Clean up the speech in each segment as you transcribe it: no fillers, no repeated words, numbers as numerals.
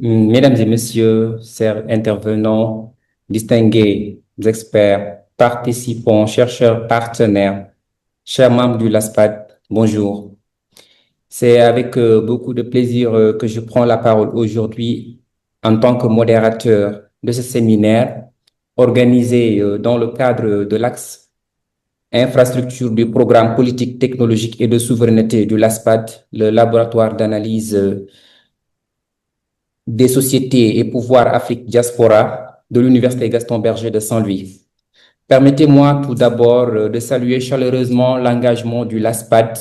Mesdames et messieurs, chers intervenants, distingués experts, participants, chercheurs, partenaires, chers membres du LASPAD, bonjour. C'est avec beaucoup de plaisir que je prends la parole aujourd'hui en tant que modérateur de ce séminaire organisé dans le cadre de l'axe infrastructure du programme politique, technologique et de souveraineté du LASPAD, le laboratoire d'analyse des sociétés et pouvoirs Afrique Diaspora de l'Université Gaston Berger de Saint-Louis. Permettez-moi tout d'abord de saluer chaleureusement l'engagement du LASPAD,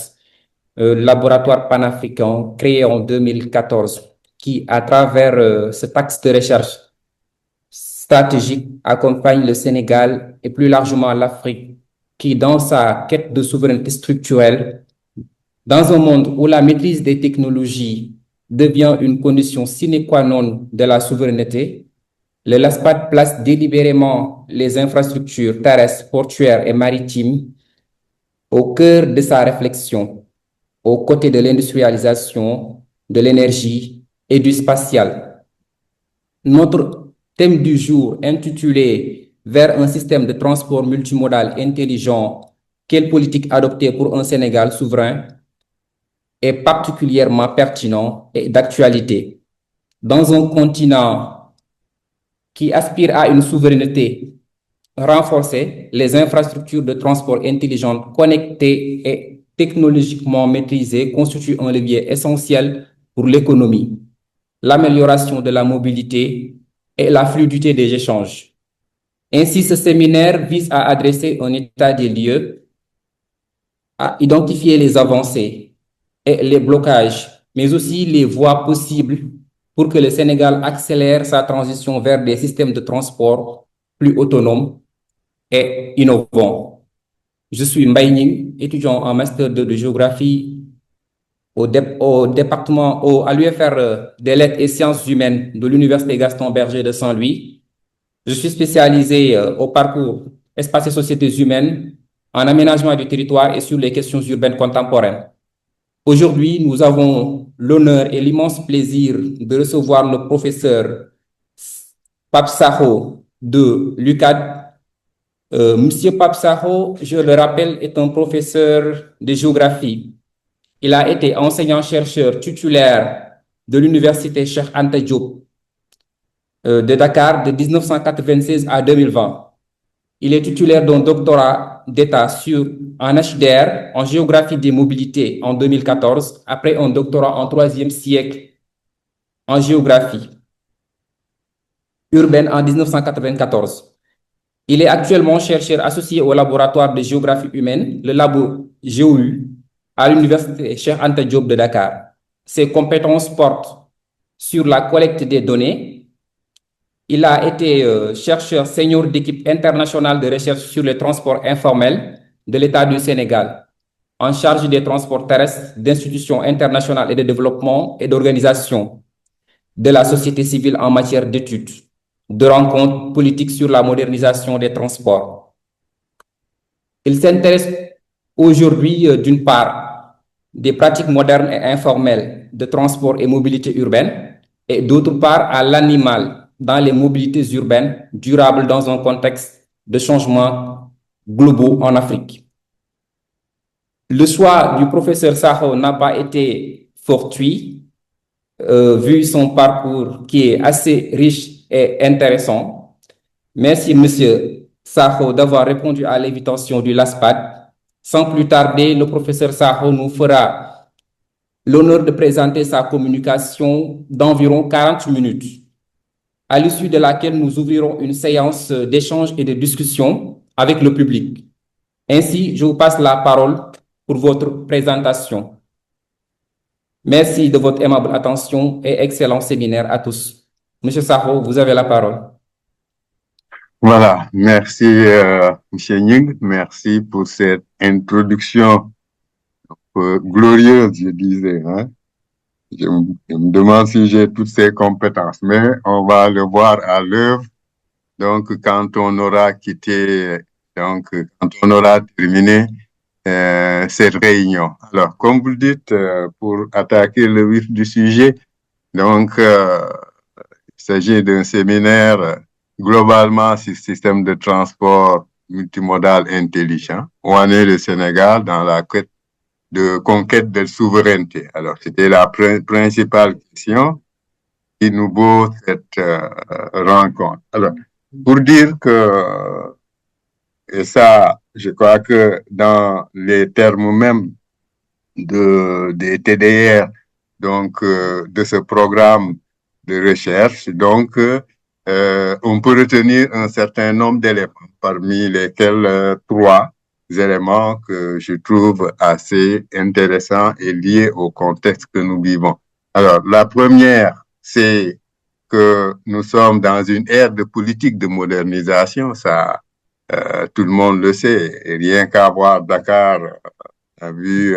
laboratoire panafricain créé en 2014, qui, à travers cet axe de recherche stratégique, accompagne le Sénégal et plus largement l'Afrique, qui, dans sa quête de souveraineté structurelle, dans un monde où la maîtrise des technologies devient une condition sine qua non de la souveraineté, le LASPAD place délibérément les infrastructures terrestres, portuaires et maritimes au cœur de sa réflexion, aux côtés de l'industrialisation, de l'énergie et du spatial. Notre thème du jour, intitulé Vers un système de transport multimodal intelligent, quelle politique adopter pour un Sénégal souverain, est particulièrement pertinent et d'actualité. Dans un continent qui aspire à une souveraineté renforcée, les infrastructures de transport intelligentes, connectées et technologiquement maîtrisées constituent un levier essentiel pour l'économie, l'amélioration de la mobilité et la fluidité des échanges. Ainsi, ce séminaire vise à adresser un état des lieux, à identifier les avancées et les blocages, mais aussi les voies possibles pour que le Sénégal accélère sa transition vers des systèmes de transport plus autonomes et innovants. Je suis Mbaye Ning, étudiant en master de géographie à l'UFR des lettres et sciences humaines de l'Université Gaston Berger de Saint-Louis. Je suis spécialisé au parcours espace et sociétés humaines en aménagement du territoire et sur les questions urbaines contemporaines. Aujourd'hui, nous avons l'honneur et l'immense plaisir de recevoir le professeur Pape Sakho de l'UCAD. Monsieur Pape Sakho, je le rappelle, est un professeur de géographie. Il a été enseignant-chercheur titulaire de l'Université Cheikh Anta Diop de Dakar de 1996 à 2020. Il est titulaire d'un doctorat d'État en HDR, en géographie des mobilités en 2014, après un doctorat en troisième siècle en géographie urbaine en 1994. Il est actuellement chercheur associé au laboratoire de géographie humaine, le labo GEOU, à l'Université Cheikh Anta Diop de Dakar. Ses compétences portent sur la collecte des données. Il a été chercheur senior d'équipe internationale de recherche sur les transports informels de l'État du Sénégal, en charge des transports terrestres, d'institutions internationales et de développement et d'organisation de la société civile en matière d'études, de rencontres politiques sur la modernisation des transports. Il s'intéresse aujourd'hui, d'une part, des pratiques modernes et informelles de transport et mobilité urbaine, et d'autre part, à l'animal dans les mobilités urbaines durables dans un contexte de changements globaux en Afrique. Le choix du professeur Sakho n'a pas été fortuit, vu son parcours qui est assez riche et intéressant. Merci, Monsieur Sakho, d'avoir répondu à l'invitation du LASPAD. Sans plus tarder, le professeur Sakho nous fera l'honneur de présenter sa communication d'environ 40 minutes, à l'issue de laquelle nous ouvrirons une séance d'échange et de discussion avec le public. Ainsi, je vous passe la parole pour votre présentation. Merci de votre aimable attention et excellent séminaire à tous. Monsieur Sakho, vous avez la parole. Voilà, merci Monsieur Ning, merci pour cette introduction glorieuse, je disais. Hein? Je me demande si j'ai toutes ces compétences, mais on va le voir à l'œuvre. Donc, quand on aura terminé cette réunion. Alors, comme vous le dites, pour attaquer le vif du sujet, donc s'agit d'un séminaire globalement sur le système de transport multimodal intelligent. Où en est le Sénégal dans la quête de conquête de souveraineté? Alors, c'était la principale question qui nous vaut cette rencontre. Alors, pour dire que, et ça, je crois que dans les termes même des TDR, donc de ce programme de recherche, donc on peut retenir un certain nombre d'éléments, parmi lesquels trois éléments que je trouve assez intéressants et liés au contexte que nous vivons. Alors, la première, c'est que nous sommes dans une ère de politique de modernisation, ça, tout le monde le sait, et rien qu'à voir Dakar, on a vu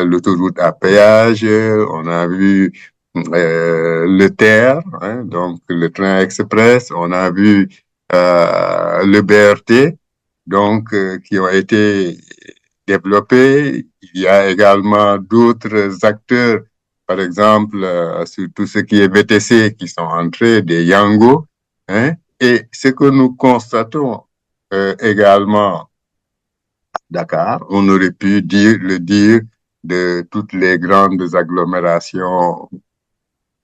l'autoroute à péage, on a vu le TER, hein, donc le train express, on a vu le BRT, donc qui ont été développés. Il y a également d'autres acteurs, par exemple sur tout ce qui est VTC qui sont entrés, des Yango, hein, et ce que nous constatons également à Dakar, on aurait pu le dire de toutes les grandes agglomérations,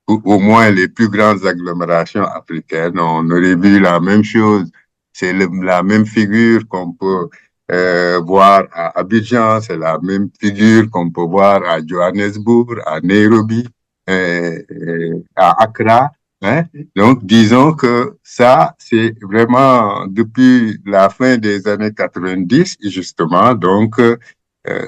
ou au moins les plus grandes agglomérations africaines, on aurait vu la même chose. C'est la même figure qu'on peut voir à Abidjan, c'est la même figure qu'on peut voir à Johannesburg, à Nairobi, à Accra. Hein? Donc, disons que ça, c'est vraiment depuis la fin des années 90, justement. Donc,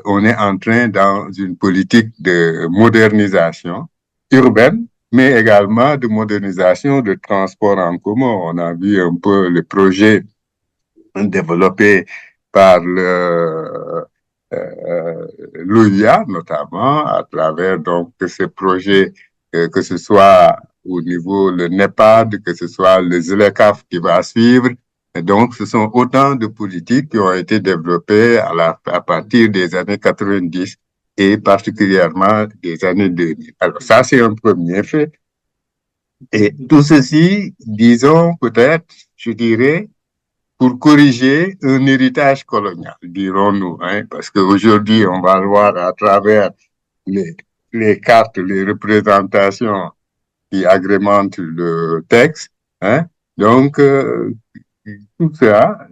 on est en train dans une politique de modernisation urbaine, mais également de modernisation de transport en commun. On a vu un peu le projet développé par l'OIA, notamment, à travers donc ces projets, que ce soit au niveau le NEPAD, que ce soit le ZLECAf qui va suivre. Et donc, ce sont autant de politiques qui ont été développées à partir des années 90 et particulièrement des années 2000. Alors, ça, c'est un premier fait. Et tout ceci, disons peut-être, je dirais, pour corriger un héritage colonial, dirons-nous, hein, parce qu'aujourd'hui, on va le voir à travers les cartes, les représentations qui agrémentent le texte, hein. Donc, tout ça,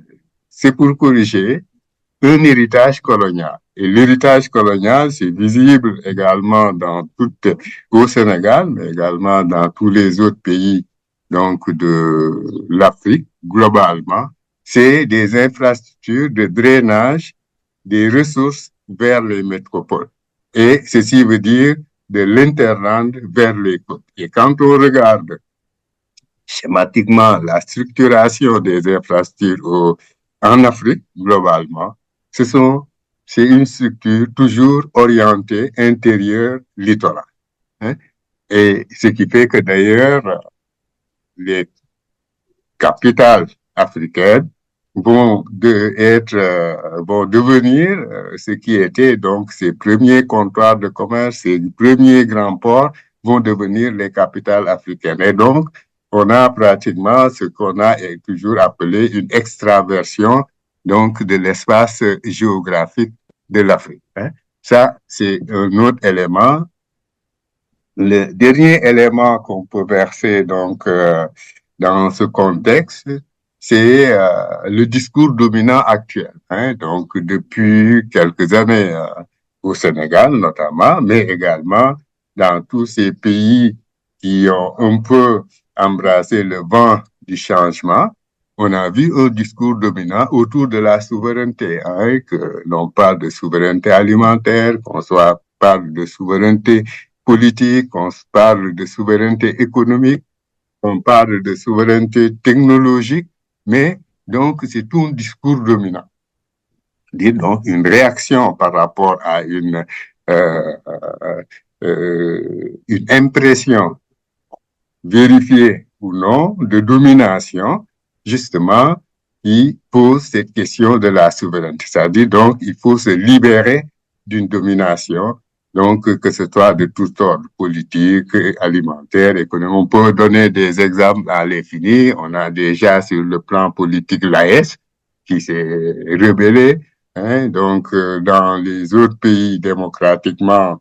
c'est pour corriger un héritage colonial. Et l'héritage colonial, c'est visible également au Sénégal, mais également dans tous les autres pays, donc, de l'Afrique, globalement. C'est des infrastructures de drainage des ressources vers les métropoles. Et ceci veut dire de l'interland vers les côtes. Et quand on regarde schématiquement la structuration des infrastructures en Afrique, globalement, c'est une structure toujours orientée intérieur littoral. Hein? Et ce qui fait que d'ailleurs, les capitales africaines vont devenir ce qui était donc ces premiers comptoirs de commerce, ces premiers grands ports vont devenir les capitales africaines. Et donc, on a pratiquement ce qu'on a toujours appelé une extraversion donc de l'espace géographique de l'Afrique. Hein. Ça, c'est un autre élément. Le dernier élément qu'on peut verser donc dans ce contexte, c'est le discours dominant actuel. Hein, donc depuis quelques années au Sénégal notamment, mais également dans tous ces pays qui ont un peu embrassé le vent du changement, on a vu un discours dominant autour de la souveraineté, hein, que l'on parle de souveraineté alimentaire, qu'on parle de souveraineté politique, on parle de souveraineté économique, on parle de souveraineté technologique, mais donc c'est tout un discours dominant. Donc une réaction par rapport à une impression vérifiée ou non de domination, justement, qui pose cette question de la souveraineté. C'est-à-dire donc il faut se libérer d'une domination Donc, que ce soit de tout ordre, politique, alimentaire, économique. On peut donner des exemples à l'infini. On a déjà sur le plan politique l'AS qui s'est rebellé. Hein. Donc, dans les autres pays démocratiquement,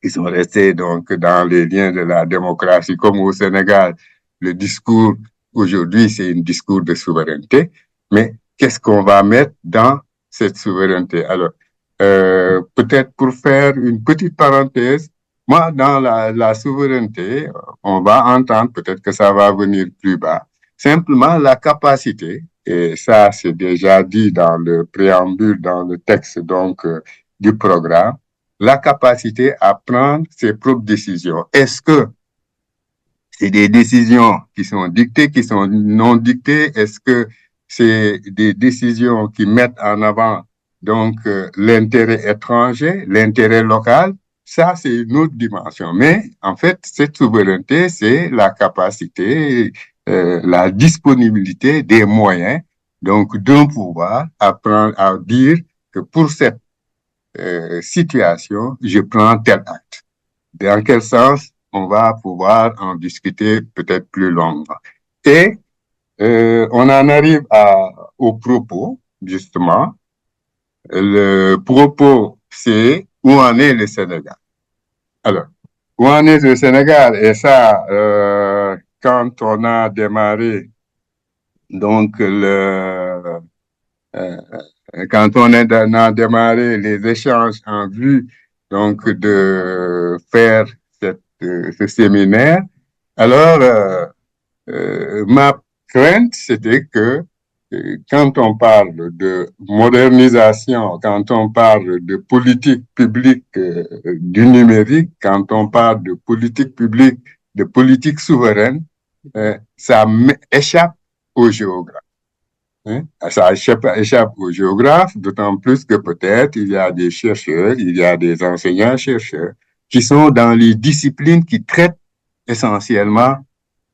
ils sont restés donc dans les liens de la démocratie, comme au Sénégal. Le discours aujourd'hui, c'est un discours de souveraineté. Mais qu'est-ce qu'on va mettre dans cette souveraineté? Alors, peut-être pour faire une petite parenthèse, moi, dans la souveraineté, on va entendre, peut-être que ça va venir plus bas, simplement la capacité, et ça c'est déjà dit dans le préambule, dans le texte donc du programme, la capacité à prendre ses propres décisions. Est-ce que c'est des décisions qui sont dictées, qui sont non dictées? Est-ce que c'est des décisions qui mettent en avant donc l'intérêt étranger, l'intérêt local? Ça, c'est une autre dimension. Mais en fait, cette souveraineté, c'est la capacité, la disponibilité des moyens, donc d'un pouvoir à prendre, à dire que pour cette situation, je prends tel acte. Dans quel sens on va pouvoir en discuter peut-être plus longuement. Et on en arrive au propos, justement. Le propos, c'est où en est le Sénégal. Alors, où en est le Sénégal? Et ça, quand on a démarré, donc, euh, quand on a démarré les échanges en vue donc de faire ce séminaire, alors ma crainte c'était que quand on parle de modernisation, quand on parle de politique publique du numérique, quand on parle de politique publique, de politique souveraine, ça échappe aux géographes. Hein? Ça échappe aux géographes, d'autant plus que peut-être il y a des chercheurs, il y a des enseignants-chercheurs qui sont dans les disciplines qui traitent essentiellement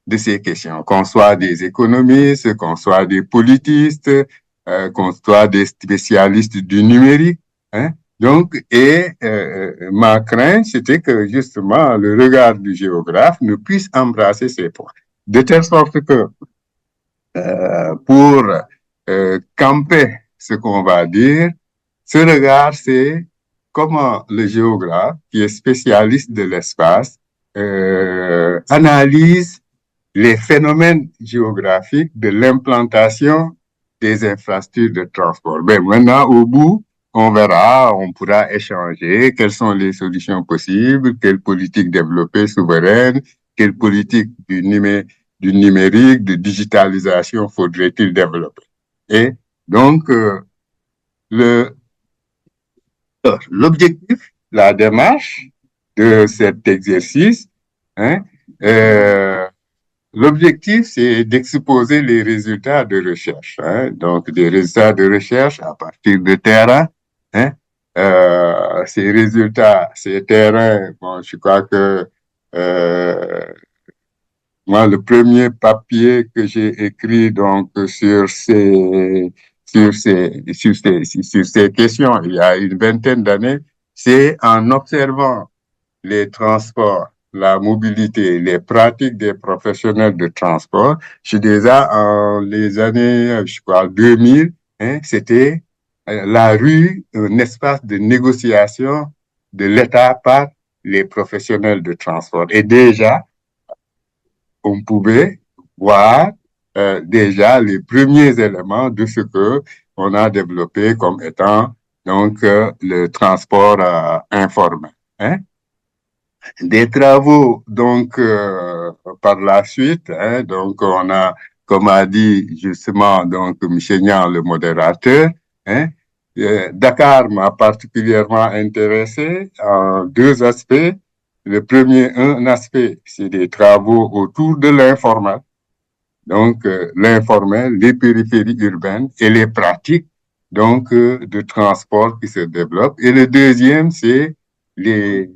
de ces questions, qu'on soit des économistes, qu'on soit des politistes, qu'on soit des spécialistes du numérique. Hein? Donc, ma crainte, c'était que justement le regard du géographe ne puisse embrasser ces points. De telle sorte que pour camper ce qu'on va dire, ce regard, c'est comment le géographe, qui est spécialiste de l'espace, analyse les phénomènes géographiques de l'implantation des infrastructures de transport. Ben, maintenant, au bout, on verra, on pourra échanger quelles sont les solutions possibles, quelle politique développer souveraine, quelle politique du numérique, de digitalisation faudrait-il développer. Et donc, l'objectif, la démarche de cet exercice, hein, l'objectif, c'est d'exposer les résultats de recherche, hein, donc des résultats de recherche à partir de terrain. Hein, ces résultats, ces terrains, bon, je crois que moi, le premier papier que j'ai écrit donc sur ces questions, il y a une vingtaine d'années, c'est en observant les transports, la mobilité, les pratiques des professionnels de transport. Je déjà en les années, je crois, 2000, hein, c'était la rue, un espace de négociation de l'État par les professionnels de transport. Et déjà, on pouvait voir déjà les premiers éléments de ce que on a développé comme étant donc le transport informel. Hein? Des travaux donc par la suite, hein, donc on a, comme a dit justement donc M. Niang, le modérateur, hein, Dakar m'a particulièrement intéressé en deux aspects. Le premier, un aspect, c'est des travaux autour de l'informel, donc l'informel, les périphéries urbaines et les pratiques donc de transport qui se développent. Et le deuxième, c'est les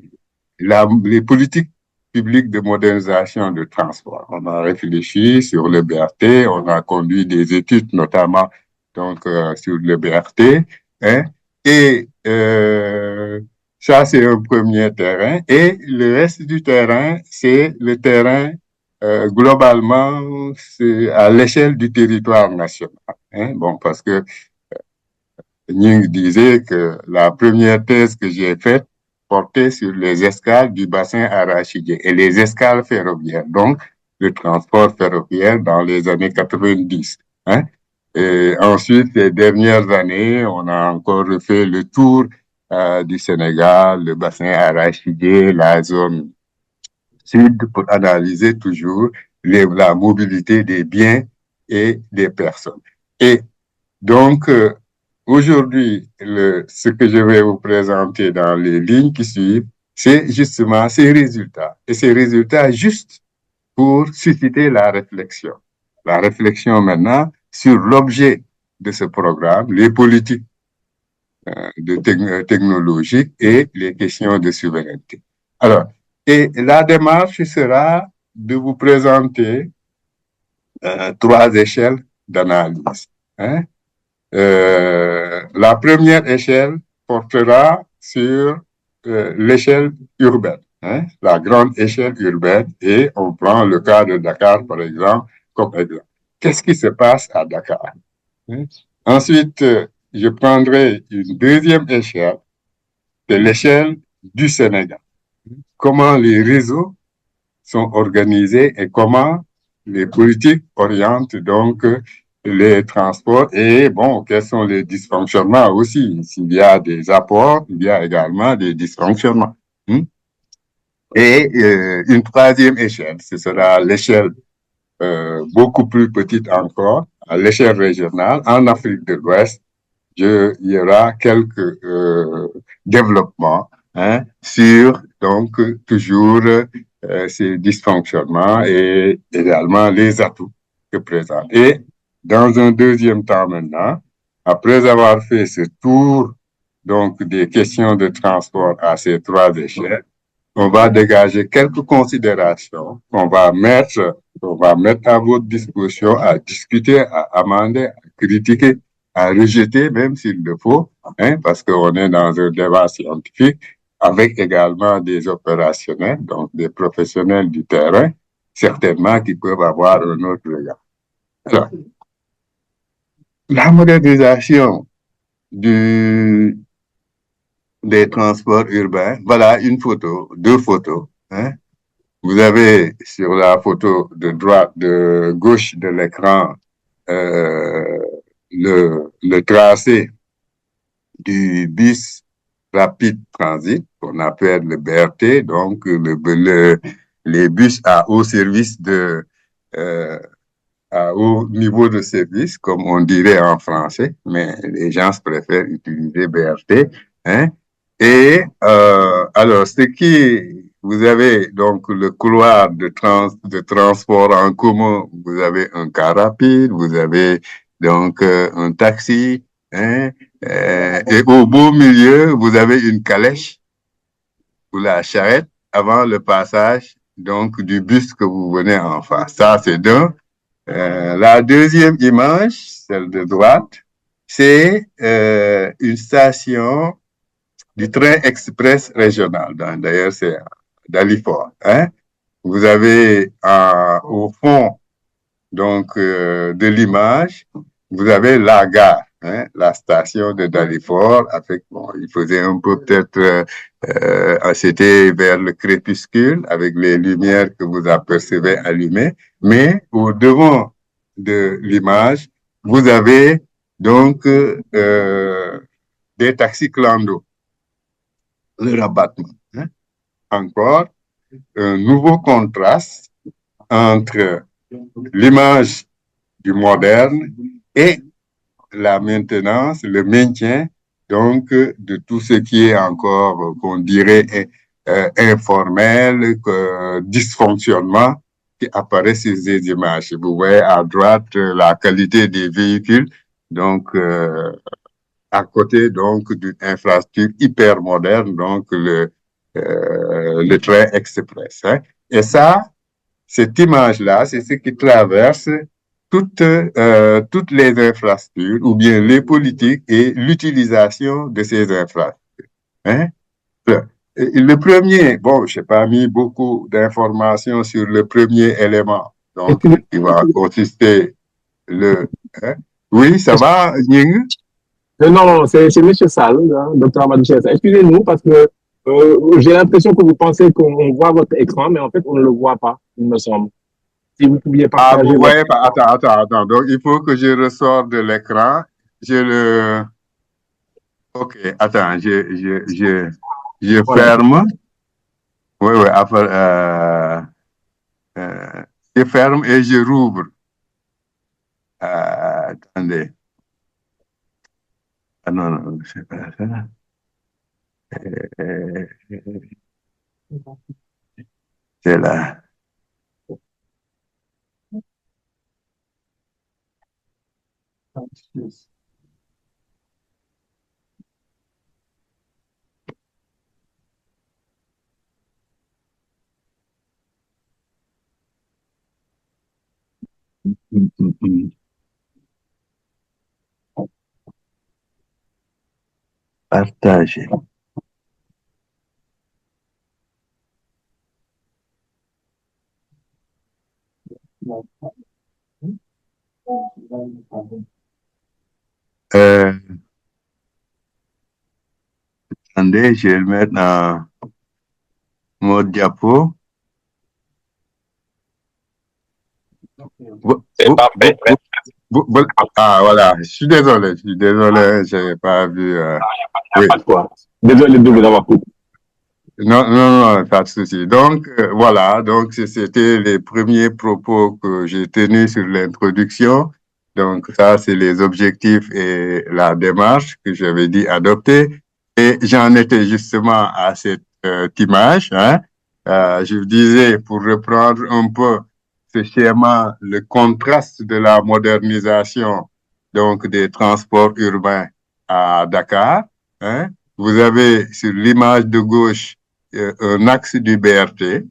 les politiques publiques de modernisation de transport. On a réfléchi sur le BRT, on a conduit des études notamment donc sur le BRT, hein, et Ça, c'est un premier terrain. Et le reste du terrain, c'est le terrain globalement c'est à l'échelle du territoire national. Hein. Bon, parce que Ning disait que la première thèse que j'ai faite portait sur les escales du bassin arachidier et les escales ferroviaires, donc le transport ferroviaire dans les années 90. Hein. Et ensuite, les dernières années, on a encore refait le tour du Sénégal, le bassin arachidier, la zone sud pour analyser toujours la mobilité des biens et des personnes. Et donc, aujourd'hui, ce que je vais vous présenter dans les lignes qui suivent, c'est justement ces résultats. Et ces résultats juste pour susciter la réflexion. La réflexion maintenant sur l'objet de ce programme, les politiques technologiques et les questions de souveraineté. Alors, et la démarche sera de vous présenter trois échelles d'analyse. Hein. La première échelle portera sur l'échelle urbaine, hein, la grande échelle urbaine, et on prend le cas de Dakar, par exemple, comme exemple. Qu'est-ce qui se passe à Dakar? Hein? Ensuite, je prendrai une deuxième échelle, c'est l'échelle du Sénégal. Comment les réseaux sont organisés et comment les politiques orientent donc les transports et bon, quels sont les dysfonctionnements aussi. S'il y a des apports, il y a également des dysfonctionnements. Et une troisième échelle, ce sera l'échelle beaucoup plus petite encore, à l'échelle régionale, en Afrique de l'Ouest, il y aura quelques développements hein, sur donc toujours ces dysfonctionnements et également les atouts que présentent. Et dans un deuxième temps maintenant, après avoir fait ce tour donc des questions de transport à ces trois échelles, on va dégager quelques considérations qu'on va mettre à votre disposition à discuter, à amender, à critiquer, à rejeter, même s'il le faut, hein, parce qu'on est dans un débat scientifique avec également des opérationnels, donc des professionnels du terrain, certainement qui peuvent avoir un autre regard. Alors, la modernisation des transports urbains, voilà une photo, deux photos, hein. Vous avez sur la photo de droite, de gauche de l'écran, euh, le tracé du bus rapide transit qu'on appelle le BRT, donc les bus à haut service euh, à haut niveau de service, comme on dirait en français, mais les gens préfèrent utiliser BRT. Hein? Et alors, vous avez donc le couloir de transport en commun, vous avez un car rapide, vous avez donc un taxi, hein? Et au beau milieu, vous avez une calèche ou la charrette avant le passage donc du bus que vous venez en face. Ça, c'est d'un. La deuxième image, celle de droite, c'est une station du train express régional. D'ailleurs, c'est Dalifort. Hein? Vous avez au fond donc de l'image, vous avez la gare, hein, la station de Dalifort. Avec bon, il faisait un peu peut-être, c'était vers le crépuscule avec les lumières que vous apercevez allumées, mais au devant de l'image, vous avez donc des taxis clando, le rabattement. Hein. Encore un nouveau contraste entre l'image du moderne et la maintenance, le maintien donc de tout ce qui est encore, qu'on dirait, informel, dysfonctionnement qui apparaît sur ces images. Vous voyez à droite la qualité des véhicules, donc à côté donc d'une infrastructure hyper moderne, donc le train express. Hein. Et ça, cette image-là, c'est ce qui traverse toutes les infrastructures ou bien les politiques et l'utilisation de ces infrastructures. Hein? Le premier, bon, je n'ai pas mis beaucoup d'informations sur le premier élément, donc qui va consister le... hein? Oui, ça va, Ning? Non, c'est M. Sall, hein, docteur Amadou Chessa. Excusez-nous parce que j'ai l'impression que vous pensez qu'on voit votre écran, mais en fait, on ne le voit pas, il me semble. Si vous pouviez Ah, partager vous votre... voyez pas? Attends. Donc, il faut que je ressors de l'écran. Je le... Ok, attends, je Voilà. ferme. Oui, après, euh, je ferme et je rouvre. Attendez. Ah non, c'est pas ça. Euh, c'est là. Partager. Euh, Attendez, je vais le mettre en mode diapo. C'est parfait. Ah, voilà. Je suis désolé, je n'avais pas vu. Oui. Pas de quoi. Désolé de vous avoir coupé. Non, pas de souci. Donc, voilà, donc c'était les premiers propos que j'ai tenus sur l'introduction. Donc, ça, c'est les objectifs et la démarche que j'avais dit adopter. Et j'en étais justement à cette image. Hein. Je vous disais, pour reprendre un peu ce schéma, le contraste de la modernisation donc des transports urbains à Dakar. Hein. Vous avez sur l'image de gauche un axe du BRT,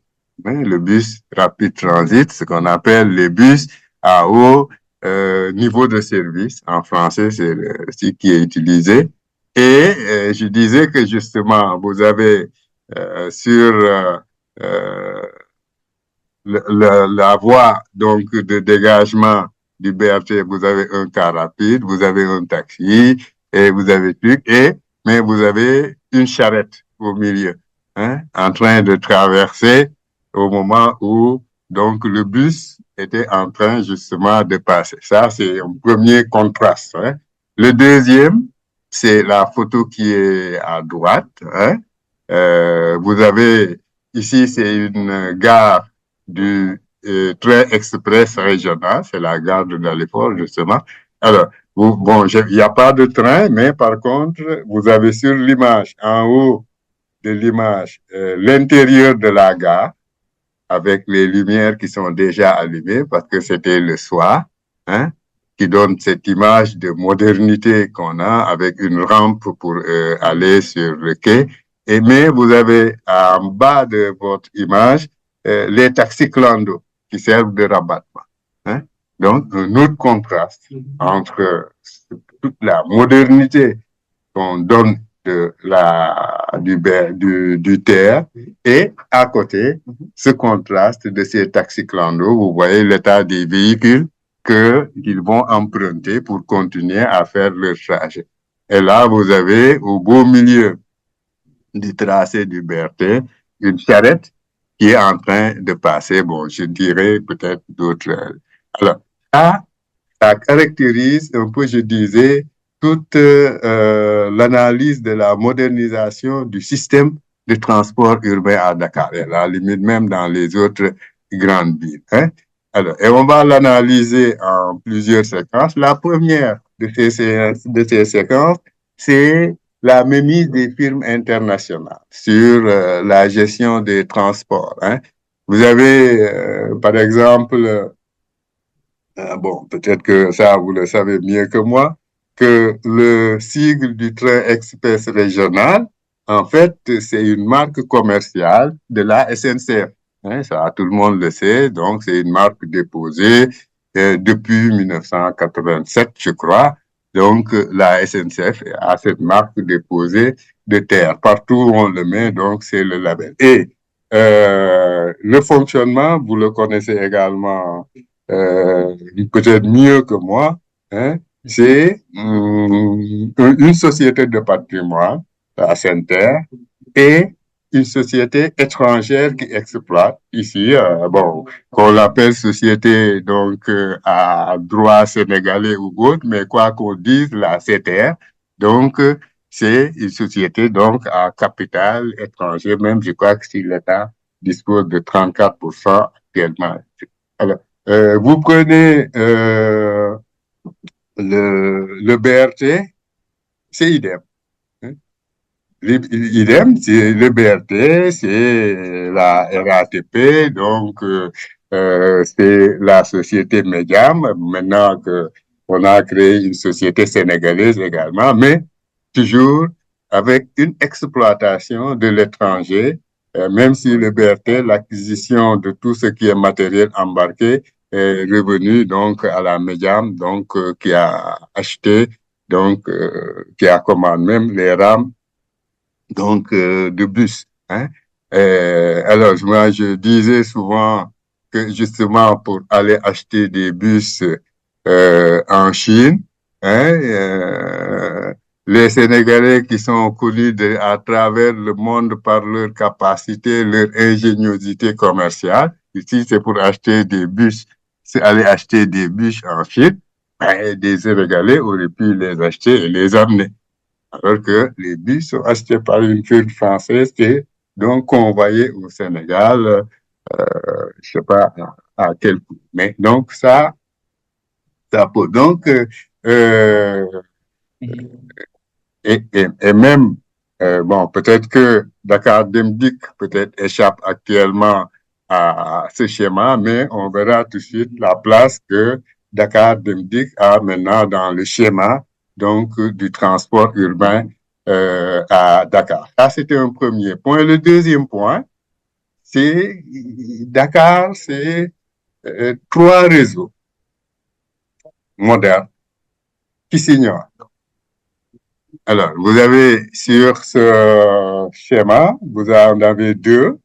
hein, le bus rapide transit, ce qu'on appelle les bus à haut niveau de service. En français, c'est ce qui est utilisé. Et je disais que justement, vous avez sur la voie donc de dégagement du BRT, vous avez un car rapide, vous avez un taxi, et vous avez truc, mais vous avez une charrette au milieu, hein, en train de traverser au moment où donc le bus était en train justement de passer. Ça, c'est un premier contraste. Hein. Le deuxième, c'est la photo qui est à droite. Hein. Vous avez ici, c'est une gare du train express régional, c'est la gare de Dalifort, justement. Alors, bon, il n'y a pas de train, mais par contre, vous avez sur l'image, en haut de l'image, l'intérieur de la gare, avec les lumières qui sont déjà allumées, parce que c'était le soir, hein, qui donne cette image de modernité qu'on a, avec une rampe pour aller sur le quai. Mais vous avez en bas de votre image les taxis clando qui servent de rabattement. Hein. Donc, un autre contraste entre toute la modernité qu'on donne du terre et à côté, ce contraste de ces taxis clando, vous voyez l'état des véhicules qu'ils vont emprunter pour continuer à faire leur trajet. Et là, vous avez au beau milieu du tracé du BRT une charrette qui est en train de passer, bon, je dirais peut-être d'autres. Alors, ça caractérise un peu, je disais, toute l'analyse de la modernisation du système de transport urbain à Dakar, et à la limite même dans les autres grandes villes. Hein. Alors, et on va l'analyser en plusieurs séquences. La première de ces séquences, c'est la mainmise des firmes internationales sur la gestion des transports. Hein. Vous avez, par exemple, bon, peut-être que ça, vous le savez mieux que moi, que le sigle du train express régional, en fait, c'est une marque commerciale de la SNCF. Hein, ça, tout le monde le sait. Donc, c'est une marque déposée depuis 1987, je crois, Donc, la SNCF a cette marque déposée de terre. Partout où on le met, donc, c'est le label. Et le fonctionnement, vous le connaissez également peut-être mieux que moi, hein, c'est une société de patrimoine, la SNTR, et une société étrangère qui exploite ici, bon, qu'on l'appelle société donc à droit sénégalais ou autre, mais quoi qu'on dise, la CTR, donc c'est une société donc à capital étranger, même je crois que si l'État dispose de 34% actuellement. Alors, vous prenez le BRT, c'est idem. Idem, c'est le BRT, c'est la RATP, donc c'est la société Mediam. Maintenant que on a créé une société sénégalaise également, mais toujours avec une exploitation de l'étranger, même si le BRT, l'acquisition de tout ce qui est matériel embarqué est revenu donc à la Mediam, donc qui a acheté, donc qui a commandé même les rames donc de bus. Hein. Alors, moi, je disais souvent que justement pour aller acheter des bus en Chine, hein, les Sénégalais qui sont connus à travers le monde par leur capacité, leur ingéniosité commerciale, ici c'est pour acheter des bus, c'est aller acheter des bus en Chine, des Sénégalais auraient pu les acheter et les amener. Alors que les bus sont achetés par une firme française et donc convoyés au Sénégal, je sais pas à quel coût. Mais donc ça peut. Donc, et même, bon, peut-être que Dakar Demdik peut-être échappe actuellement à ce schéma, mais on verra tout de suite la place que Dakar Demdik a maintenant dans le schéma donc du transport urbain à Dakar. Ça, c'était un premier point. Le deuxième point, c'est Dakar, c'est trois réseaux modernes qui s'ignorent. Alors, vous avez sur ce schéma, vous en avez deux.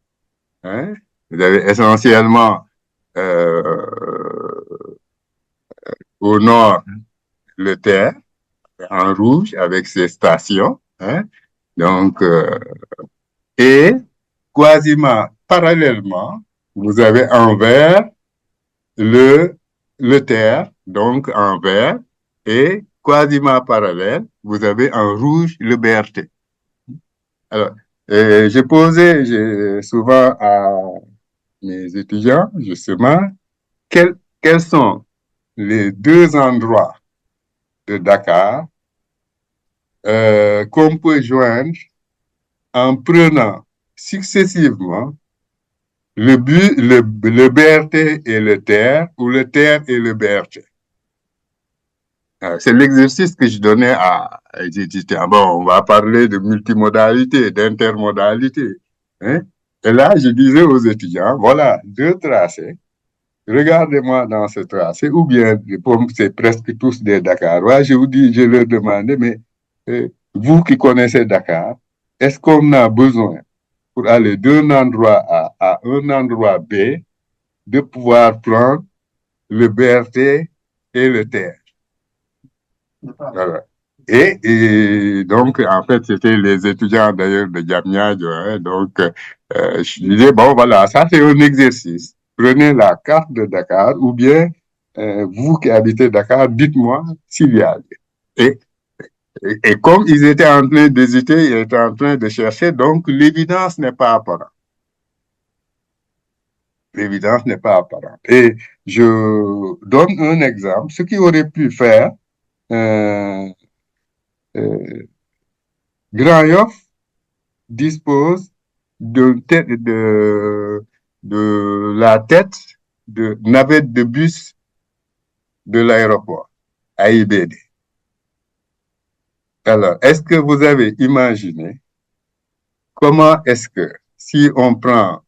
Hein? Vous avez essentiellement au nord le terre en rouge avec ses stations. Hein? Donc, et quasiment parallèlement, vous avez en vert le terre, donc en vert, et quasiment parallèle, vous avez en rouge le BRT. Alors, j'ai posé souvent à mes étudiants, justement, quels sont les deux endroits de Dakar qu'on peut joindre en prenant successivement le BRT et le TER ou le TER et le BRT. C'est l'exercice que je donnais à étudiants. Bon, on va parler de multimodalité, d'intermodalité. Hein? Et là, je disais aux étudiants, voilà, deux tracés. Regardez-moi dans ce tracé, ou bien, c'est presque tous des Dakarois. Je vous dis, je leur demandais, mais vous qui connaissez Dakar, est-ce qu'on a besoin, pour aller d'un endroit A à un endroit B, de pouvoir prendre le BRT et le TER? Voilà. Et donc, en fait, c'était les étudiants d'ailleurs de Diamniadio. Hein, donc, je disais, bon, voilà, ça c'est un exercice. Prenez la carte de Dakar ou bien, vous qui habitez Dakar, dites-moi s'il y a. Et, et comme ils étaient en train d'hésiter, ils étaient en train de chercher, donc l'évidence n'est pas apparente. L'évidence n'est pas apparente. Et je donne un exemple. Ce qui aurait pu faire, Grand Yoff dispose de la tête de navette de bus de l'aéroport, AIBD. Alors, est-ce que vous avez imaginé comment est-ce que si on prend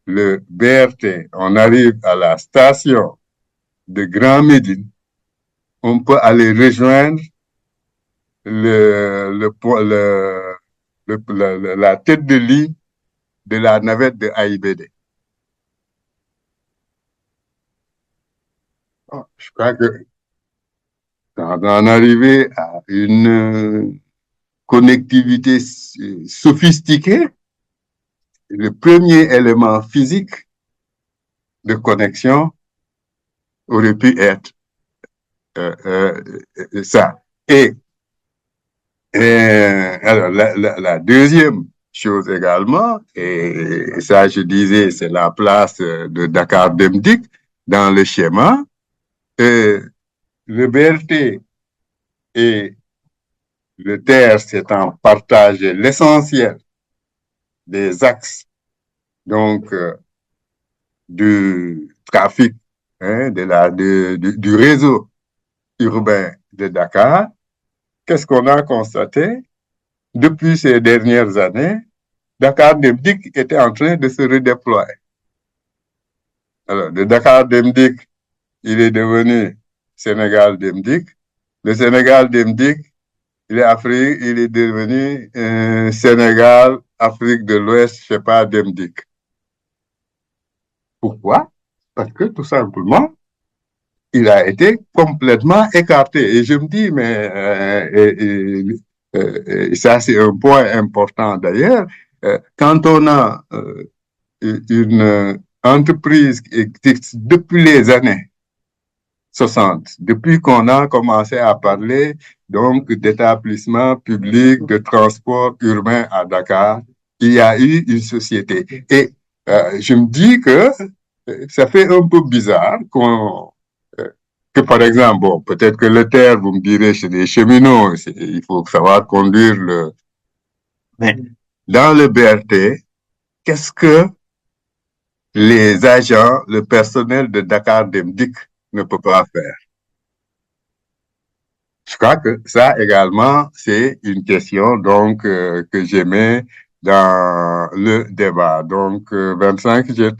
le BRT, on arrive à la station de Grand Médine, on peut aller rejoindre la tête de ligne de la navette de AIBD. Je crois que en arriver à une connectivité sophistiquée, le premier élément physique de connexion aurait pu être ça. Et alors, la deuxième chose également, et ça je disais, c'est la place de Dakar Demdik dans le schéma. Le BRT et le TER s'étant partagé l'essentiel des axes donc du trafic du réseau urbain de Dakar, qu'est-ce qu'on a constaté? Depuis ces dernières années, Dakar Demdik était en train de se redéployer. Alors, de Dakar Demdik, il est devenu Sénégal Demdik. Le Sénégal Demdik, il est devenu Sénégal, Afrique de l'Ouest, je sais pas, Demdik. Pourquoi? Parce que tout simplement, il a été complètement écarté. Et je me dis, mais ça c'est un point important d'ailleurs, quand on a une entreprise qui existe depuis les années 60, depuis qu'on a commencé à parler donc d'établissement public de transport urbain à Dakar, il y a eu une société. Et je me dis que ça fait un peu bizarre que par exemple, bon, peut-être que le TER, vous me direz, c'est des cheminots, il faut savoir conduire le... Mais dans le BRT, qu'est-ce que les agents, le personnel de Dakar Demdik ne peut pas faire? Je crois que ça également, c'est une question donc que j'aimais dans le débat. Donc, 25, j'ai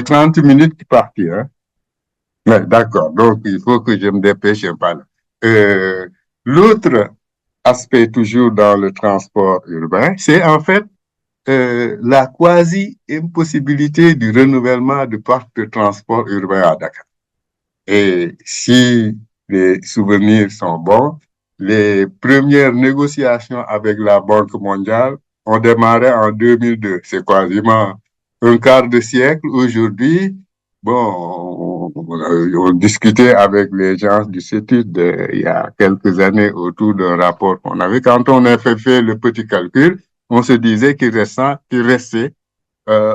30 minutes qui partent. Hein? Ouais, d'accord, donc il faut que je me dépêche un peu. L'autre aspect toujours dans le transport urbain, c'est en fait la quasi-impossibilité du renouvellement du parc de transport urbain à Dakar. Et si les souvenirs sont bons, les premières négociations avec la Banque mondiale ont démarré en 2002. C'est quasiment un quart de siècle. Aujourd'hui, bon, on discutait avec les gens du CETUD il y a quelques années autour d'un rapport qu'on avait. Quand on a fait le petit calcul, on se disait qu'il restait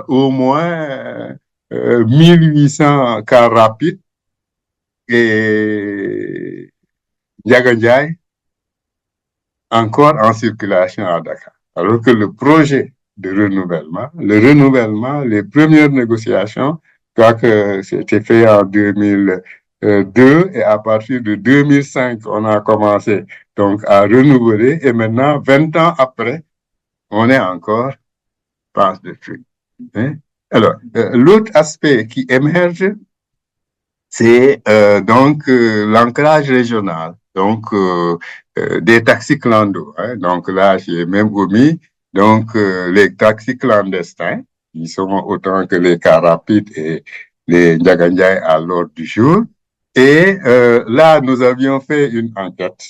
au moins 1800 cars rapides et Ndiaga encore en circulation à Dakar. Alors que le projet de renouvellement, les premières négociations, je crois que c'était fait en 2002 et à partir de 2005, on a commencé donc à renouveler et maintenant, 20 ans après, on est encore passe de trucs. Hein? Alors, l'autre aspect qui émerge, c'est donc l'ancrage régional, donc des taxis clandos. Hein. Donc là, j'ai même omis donc les taxis clandestins, qui sont autant que les cars rapides et les Ndiagandiaï à l'ordre du jour. Et là, nous avions fait une enquête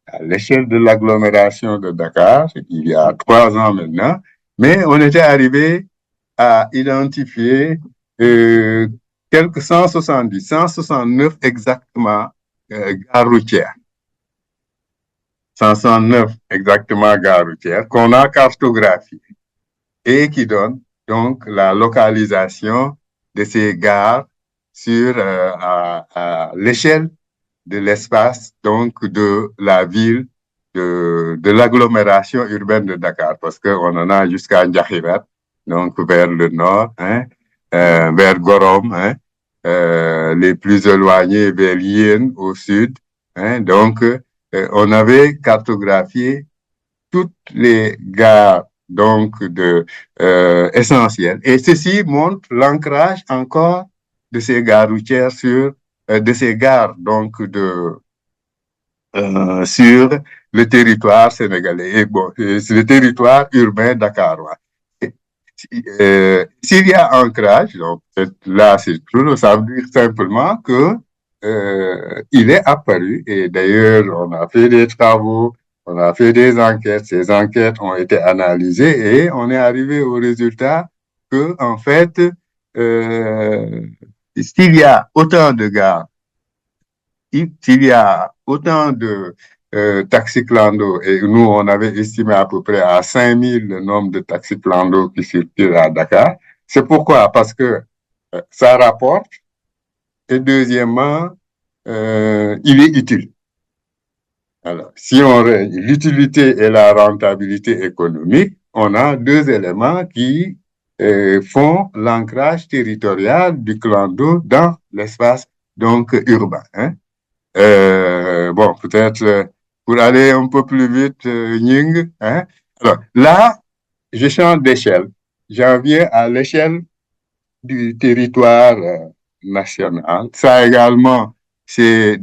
à l'échelle de l'agglomération de Dakar, il y a 3 ans maintenant, mais on était arrivé à identifier quelques 169 exactement gares routières. 169 exactement gares routières qu'on a cartographiées et qui donnent donc la localisation de ces gares sur à l'échelle de l'espace donc de la ville de l'agglomération urbaine de Dakar parce qu'on en a jusqu'à Ndiakhirat donc vers le nord, hein, vers Gorom, hein, les plus éloignés vers Yen au sud. Hein, donc, on avait cartographié toutes les gares donc essentielles. Et ceci montre l'ancrage encore de ces gares routières sur de ces gares donc sur le territoire sénégalais, et bon, sur le territoire urbain dakarois. S'il y a ancrage, donc là c'est tout, ça veut dire simplement que il est apparu, et d'ailleurs on a fait des travaux, on a fait des enquêtes, ces enquêtes ont été analysées et on est arrivé au résultat que en fait s'il y a autant de gares, s'il y a autant de taxis clando, et nous, on avait estimé à peu près à 5000 le nombre de taxis clando qui circulent à Dakar. C'est pourquoi? Parce que ça rapporte, et deuxièmement, il est utile. Alors, si on l'utilité et la rentabilité économique, on a deux éléments qui font l'ancrage territorial du clando dans l'espace donc urbain. Hein. Bon, peut-être pour aller un peu plus vite, Nying. Hein? Alors, là, je change d'échelle. J'en viens à l'échelle du territoire national. Ça également, c'est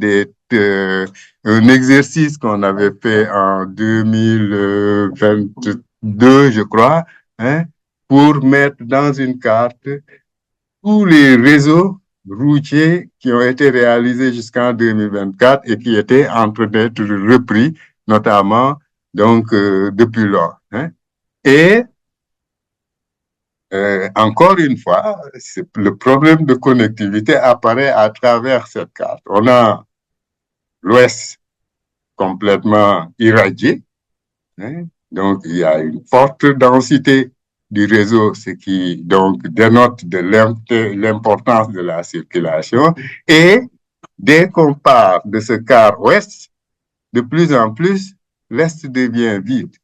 un exercice qu'on avait fait en 2022, je crois, hein, pour mettre dans une carte tous les réseaux routiers qui ont été réalisés jusqu'en 2024 et qui étaient en train d'être repris, notamment donc depuis lors. Hein. Et encore une fois, le problème de connectivité apparaît à travers cette carte. On a l'Ouest complètement irradié, hein, donc il y a une forte densité du réseau, ce qui donc dénote de l'importance de la circulation. Et dès qu'on part de ce quart ouest, de plus en plus, l'Est devient vide.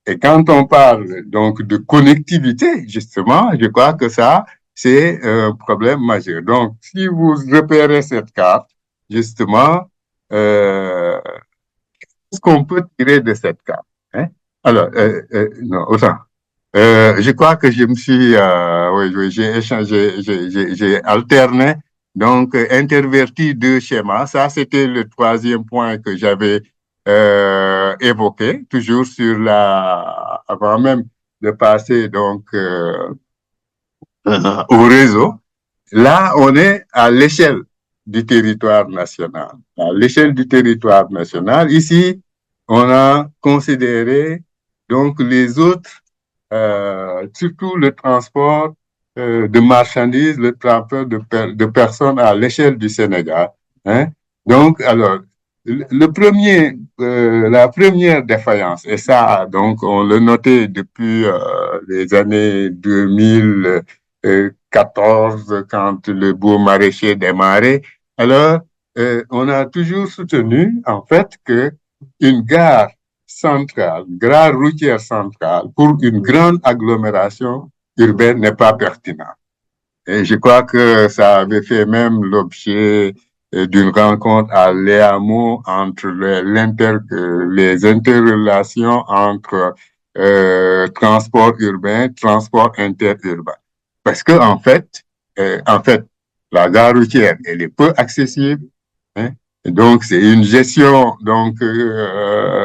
Et quand on parle donc de connectivité, justement, je crois que ça, c'est un problème majeur. Donc, si vous repérez cette carte, justement, qu'est-ce qu'on peut tirer de cette carte? Hein? Alors, non, autant. Je crois que je me suis, oui, j'ai échangé, j'ai alterné, donc interverti deux schémas. Ça, c'était le troisième point que j'avais évoqué, toujours sur avant même de passer donc au réseau. Là, on est à l'échelle du territoire national. À l'échelle du territoire national, ici, on a considéré donc les autres, surtout le transport de marchandises, le transport de personnes à l'échelle du Sénégal. Hein. Donc, alors, la première défaillance, et ça, donc, on le notait depuis les années 2014, quand le beau maraîcher démarrait. Alors, on a toujours soutenu, en fait, que une gare centrale, gare routière centrale, pour une grande agglomération urbaine n'est pas pertinent. Et je crois que ça avait fait même l'objet d'une rencontre à Léamo entre les interrelations entre transport urbain, transport interurbain. Parce que en fait, la gare routière, elle est peu accessible. Hein? Donc, c'est une gestion donc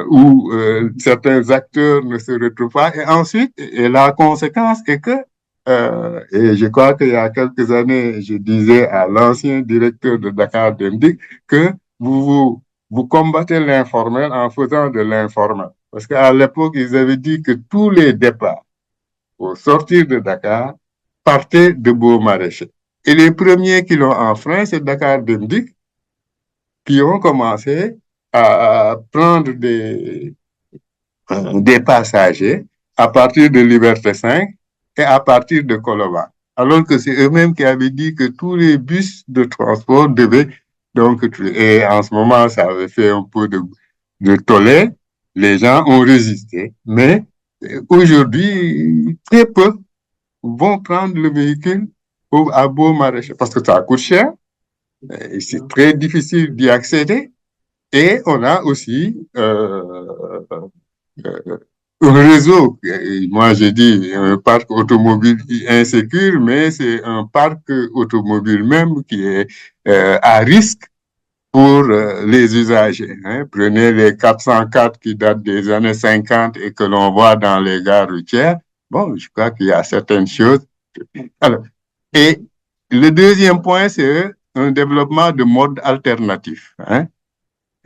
où certains acteurs ne se retrouvent pas. Et ensuite, et la conséquence est que, et je crois qu'il y a quelques années, je disais à l'ancien directeur de Dakar Demdik que vous combattez l'informel en faisant de l'informel. Parce qu'à l'époque, ils avaient dit que tous les départs pour sortir de Dakar partaient de Beau Maraîcher. Et les premiers qui l'ont enfreint, c'est Dakar Demdik, qui ont commencé à prendre des passagers à partir de Liberté 5 et à partir de Colobane. Alors que c'est eux-mêmes qui avaient dit que tous les bus de transport devaient donc, et en ce moment, ça avait fait un peu de tollé. Les gens ont résisté. Mais aujourd'hui, très peu vont prendre le véhicule à Beau Maraîcher parce que ça coûte cher. C'est très difficile d'y accéder. Et on a aussi un réseau, moi j'ai dit un parc automobile insécure, mais c'est un parc automobile même qui est à risque pour les usagers. Hein. Prenez les 404 qui datent des années 50 et que l'on voit dans les gares routières. Bon, je crois qu'il y a certaines choses. Alors, et le deuxième point, c'est un développement de modes alternatifs. Hein.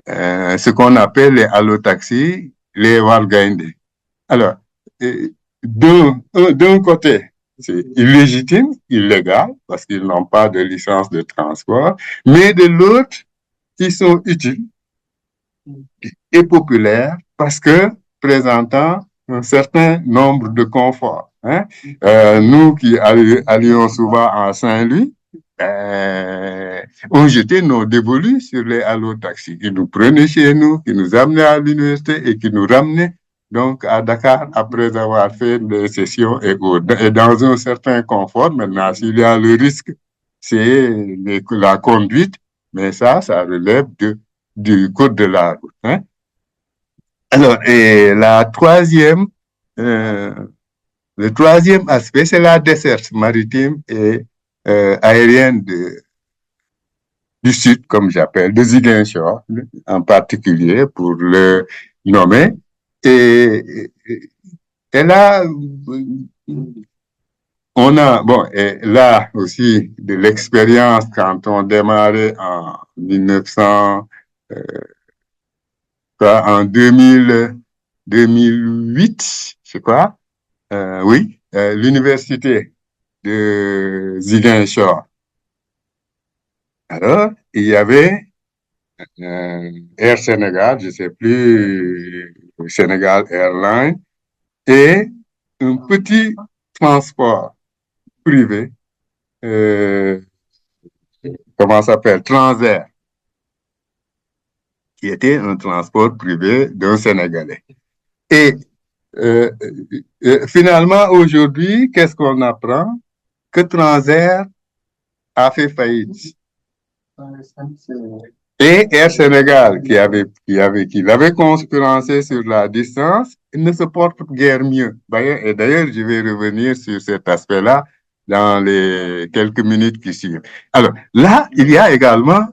Ce qu'on appelle les allotaxis, les wargainde. Alors, d'un côté, c'est illégitime, illégal, parce qu'ils n'ont pas de licence de transport, mais de l'autre, ils sont utiles et populaires parce que présentant un certain nombre de conforts. Hein. Nous qui allions souvent à Saint-Louis, on jetait nos dévolus sur les allotaxis qui nous prenaient chez nous, qui nous amenaient à l'université et qui nous ramenaient donc à Dakar après avoir fait des sessions et dans un certain confort. Maintenant, s'il y a le risque, c'est la conduite, mais ça relève du code de la route. Hein. Alors, et le troisième aspect, c'est la desserte maritime et aérienne du sud, comme j'appelle, de Ziguinchor, en particulier, pour le nommer. Et là, on a, bon, et là aussi, de l'expérience quand on démarrait en 1900, en 2008, je crois, oui, l'université de Ziguinchor. Alors, il y avait Air Sénégal, je ne sais plus, Sénégal Airlines, et un petit transport privé, comment ça s'appelle, Transair, qui était un transport privé d'un Sénégalais. Et finalement, aujourd'hui, qu'est-ce qu'on apprend? Que Transair a fait faillite. Et Air Sénégal, qui l'avait concurrencé sur la distance, il ne se porte guère mieux. Et d'ailleurs, je vais revenir sur cet aspect-là dans les quelques minutes qui suivent. Alors, là, il y a également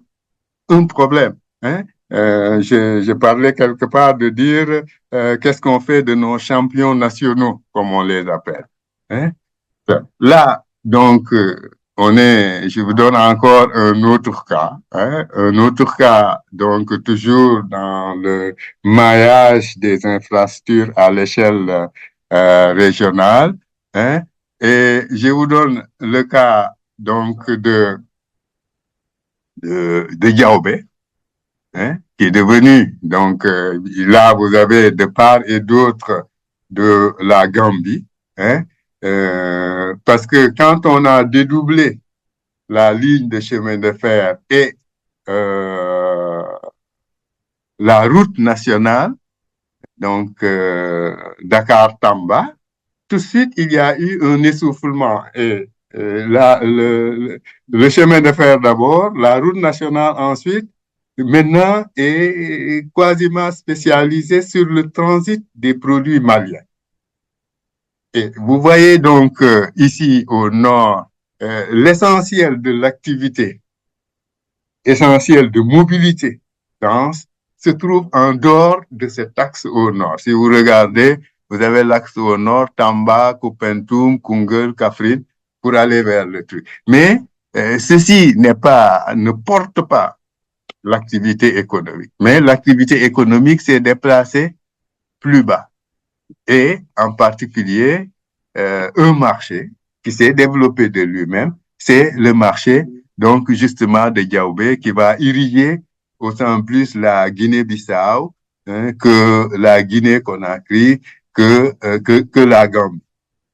un problème. Hein? Je parlais quelque part de dire qu'est-ce qu'on fait de nos champions nationaux, comme on les appelle. Hein? Là, donc, je vous donne encore un autre cas, hein, donc toujours dans le maillage des infrastructures à l'échelle régionale, hein, et je vous donne le cas donc de Diaobé, hein, qui est devenu, donc là vous avez de part et d'autre de la Gambie, hein, parce que quand on a dédoublé la ligne de chemin de fer et la route nationale, donc Dakar-Tamba, tout de suite il y a eu un essoufflement. Et là, le chemin de fer d'abord, la route nationale ensuite, maintenant est quasiment spécialisée sur le transit des produits maliens. Et vous voyez donc ici au nord, l'essentiel de l'activité, essentiel de mobilité dense, se trouve en dehors de cet axe au nord. Si vous regardez, vous avez l'axe au nord, Tamba, Koupentoum, Koungheul, Kaffrine, pour aller vers le truc. Mais ceci ne porte pas l'activité économique. Mais l'activité économique s'est déplacée plus bas. Et en particulier, un marché qui s'est développé de lui-même, c'est le marché, donc justement, de Diaobé, qui va irriguer autant plus la Guinée-Bissau, hein, que la Guinée-Conakry, que la Gambie.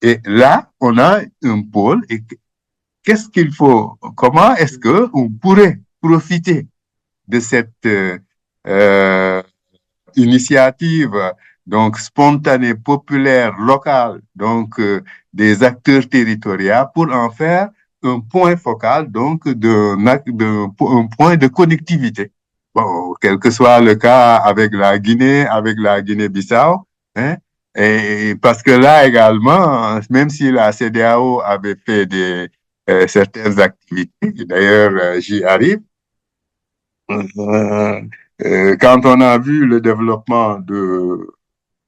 Et là, on a un pôle. Et qu'est-ce qu'il faut? Comment est-ce qu'on pourrait profiter de cette initiative donc spontanée, populaire, locale, donc des acteurs territoriaux pour en faire un point focal, donc un point de connectivité. Bon, quel que soit le cas avec la Guinée, avec la Guinée-Bissau, hein, et parce que là également, même si la CEDEAO avait fait certaines activités, d'ailleurs j'y arrive, quand on a vu le développement de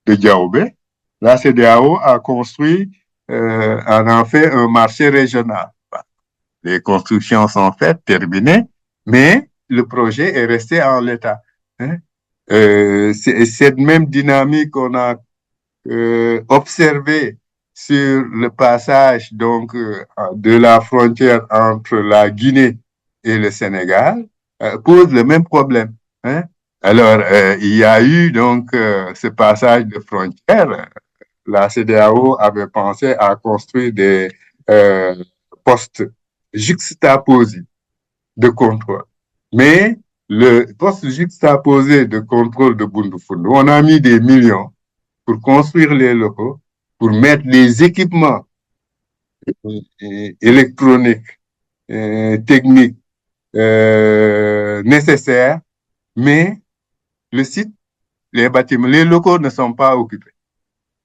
Diaobé, la CEDEAO a construit, en fait un marché régional. Les constructions sont faites, terminées, mais le projet est resté en l'état. Hein? Cette même dynamique qu'on a observée sur le passage donc de la frontière entre la Guinée et le Sénégal pose le même problème. Hein? Alors, il y a eu donc ce passage de frontière. La CEDEAO avait pensé à construire des postes juxtaposés de contrôle. Mais le poste juxtaposé de contrôle de Bundufundu, on a mis des millions pour construire les locaux, pour mettre les équipements électroniques, techniques nécessaires, mais le site, les bâtiments, les locaux ne sont pas occupés.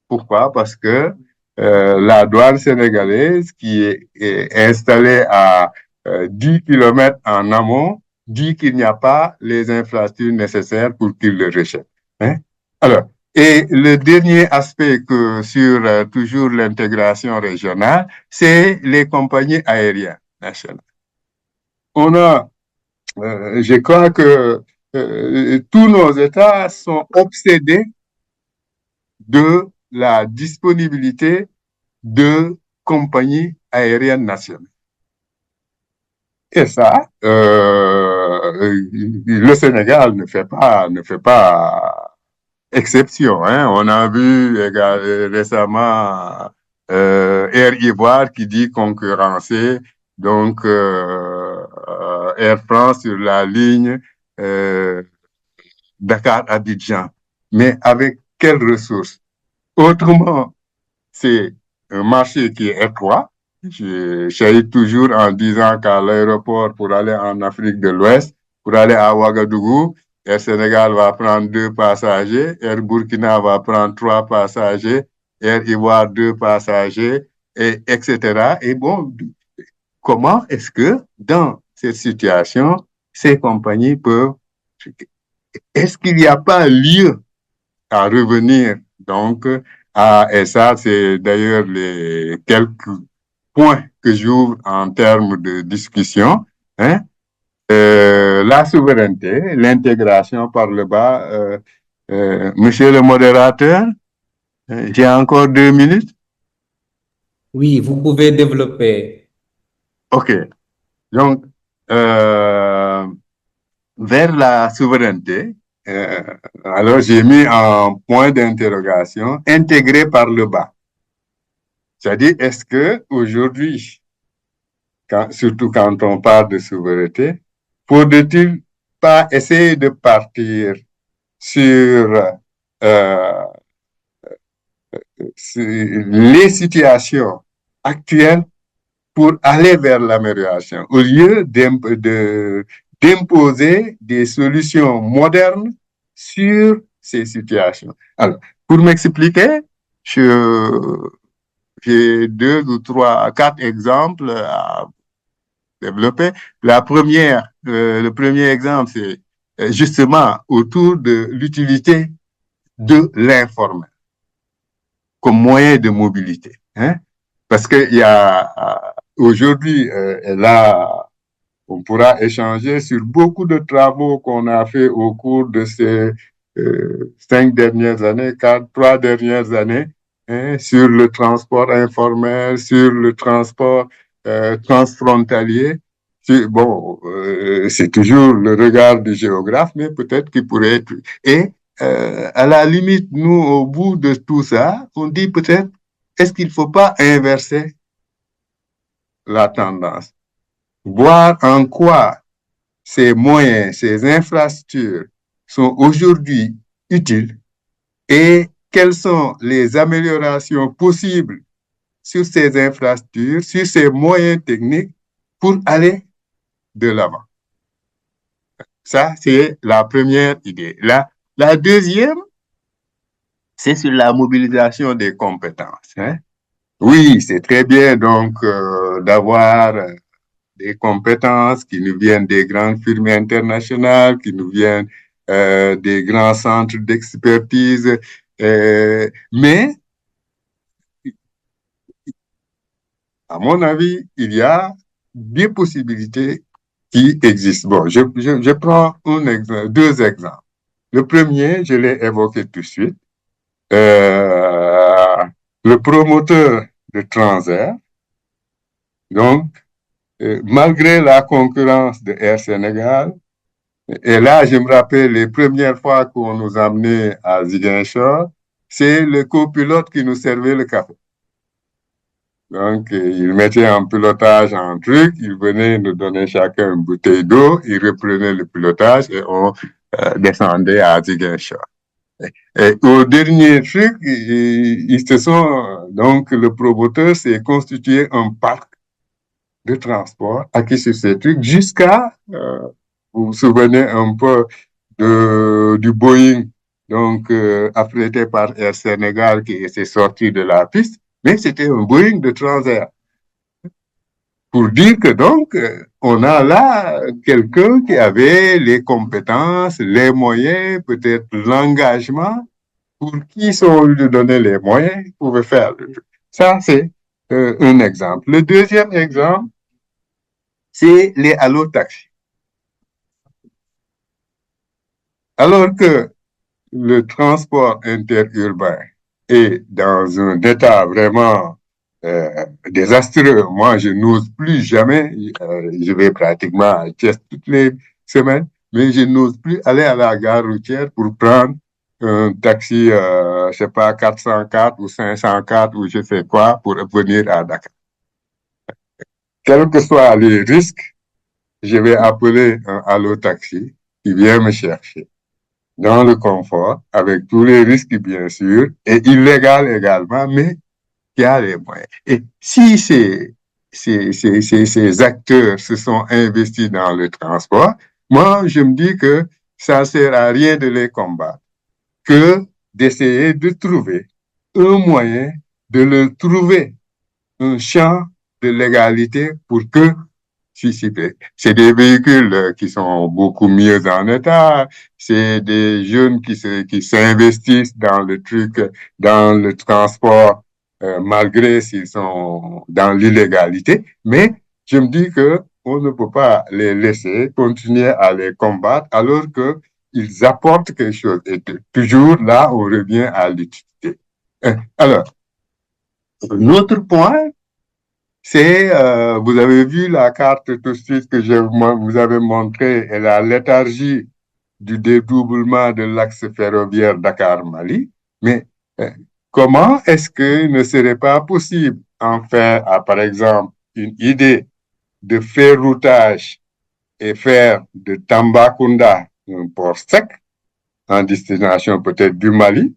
Pourquoi? Parce que la douane sénégalaise qui est installée à 10 kilomètres en amont dit qu'il n'y a pas les infrastructures nécessaires pour qu'ils le rejette. Hein? Alors, et le dernier aspect que sur toujours l'intégration régionale, c'est les compagnies aériennes nationales. On a, je crois que tous nos États sont obsédés de la disponibilité de compagnies aériennes nationales. Et ça, le Sénégal ne fait pas exception. Hein. On a vu récemment Air Ivoire qui dit concurrencer donc Air France sur la ligne Dakar-Abidjan. Mais avec quelles ressources? Autrement, c'est un marché qui est étroit. Je suis toujours en disant qu'à l'aéroport, pour aller en Afrique de l'Ouest, pour aller à Ouagadougou, Air Sénégal va prendre 2 passagers, Air Burkina va prendre 3 passagers, Air Ivoire 2 passagers, etc. Et bon, comment est-ce que dans cette situation, ces compagnies peuvent... Est-ce qu'il n'y a pas lieu à revenir donc et ça, c'est d'ailleurs les quelques points que j'ouvre en termes de discussion. Hein? La souveraineté, l'intégration par le bas. Monsieur le modérateur, j'ai encore 2 minutes. Oui, vous pouvez développer. OK. Donc, vers la souveraineté, alors j'ai mis un point d'interrogation intégré par le bas. C'est-à-dire, est-ce que aujourd'hui, surtout quand on parle de souveraineté, faudrait-il pas essayer de partir sur les situations actuelles pour aller vers l'amélioration, au lieu d'imposer des solutions modernes sur ces situations. Alors, pour m'expliquer, j'ai 2 ou 3, 4 exemples à développer. Le premier exemple, c'est justement autour de l'utilité de l'informel comme moyen de mobilité. Hein? Parce qu'il y a aujourd'hui, là, on pourra échanger sur beaucoup de travaux qu'on a fait au cours de ces 5 dernières années, 3 dernières années, hein, sur le transport informel, sur le transport transfrontalier. Bon, c'est toujours le regard du géographe, mais peut-être qu'il pourrait être... Et à la limite, nous, au bout de tout ça, on dit peut-être, est-ce qu'il ne faut pas inverser la tendance? Voir en quoi ces moyens, ces infrastructures sont aujourd'hui utiles et quelles sont les améliorations possibles sur ces infrastructures, sur ces moyens techniques pour aller de l'avant. Ça, c'est la première idée. La deuxième, c'est sur la mobilisation des compétences. Hein? Oui, c'est très bien donc d'avoir des compétences qui nous viennent des grandes firmes internationales, qui nous viennent des grands centres d'expertise, mais à mon avis, il y a des possibilités qui existent. Bon, je prends deux exemples. Le premier, je l'ai évoqué tout de suite. Le promoteur de Transair, donc, malgré la concurrence de Air Sénégal, et là, je me rappelle les premières fois qu'on nous amenait à Ziguinchor, c'est le copilote qui nous servait le café. Donc, il mettait en pilotage un truc, il venait nous donner chacun une bouteille d'eau, il reprenait le pilotage et on descendait à Ziguinchor. Et au dernier truc, donc le promoteur s'est constitué un parc de transport acquis sur ces trucs jusqu'à, vous vous souvenez un peu du Boeing, donc affrété par Air Sénégal qui s'est sorti de la piste, mais c'était un Boeing de Transair. Pour dire que donc, on a là quelqu'un qui avait les compétences, les moyens, peut-être l'engagement, pour qui sont lui donner les moyens, il pouvait faire. Ça, c'est un exemple. Le deuxième exemple, c'est les allotaxis. Alors que le transport interurbain est dans un état vraiment désastreux, moi, je n'ose plus jamais, je vais pratiquement à Thiès toutes les semaines, mais je n'ose plus aller à la gare routière pour prendre un taxi, je sais pas, 404 ou 504 ou je sais quoi, pour venir à Dakar. Quels que soient les risques, je vais appeler un allo-taxi qui vient me chercher dans le confort, avec tous les risques, bien sûr, et illégal également, mais qui a les moyens. Et si ces acteurs se sont investis dans le transport, moi, je me dis que ça ne sert à rien de les combattre, que d'essayer de trouver un moyen de leur trouver un champ de légalité pour que c'est des véhicules qui sont beaucoup mieux en état, c'est des jeunes qui s'investissent dans le truc, dans le transport, malgré s'ils sont dans l'illégalité. Mais je me dis que on ne peut pas les laisser continuer à les combattre alors que ils apportent quelque chose. Et toujours là, on revient à l'utilité. Alors, un autre point, c'est, vous avez vu la carte tout de suite que vous avez montré, et la léthargie du dédoublement de l'axe ferroviaire Dakar-Mali. Mais comment est-ce qu'il ne serait pas possible en faire, par exemple, une idée de faire routage et faire de Tambacounda un port sec en destination peut-être du Mali,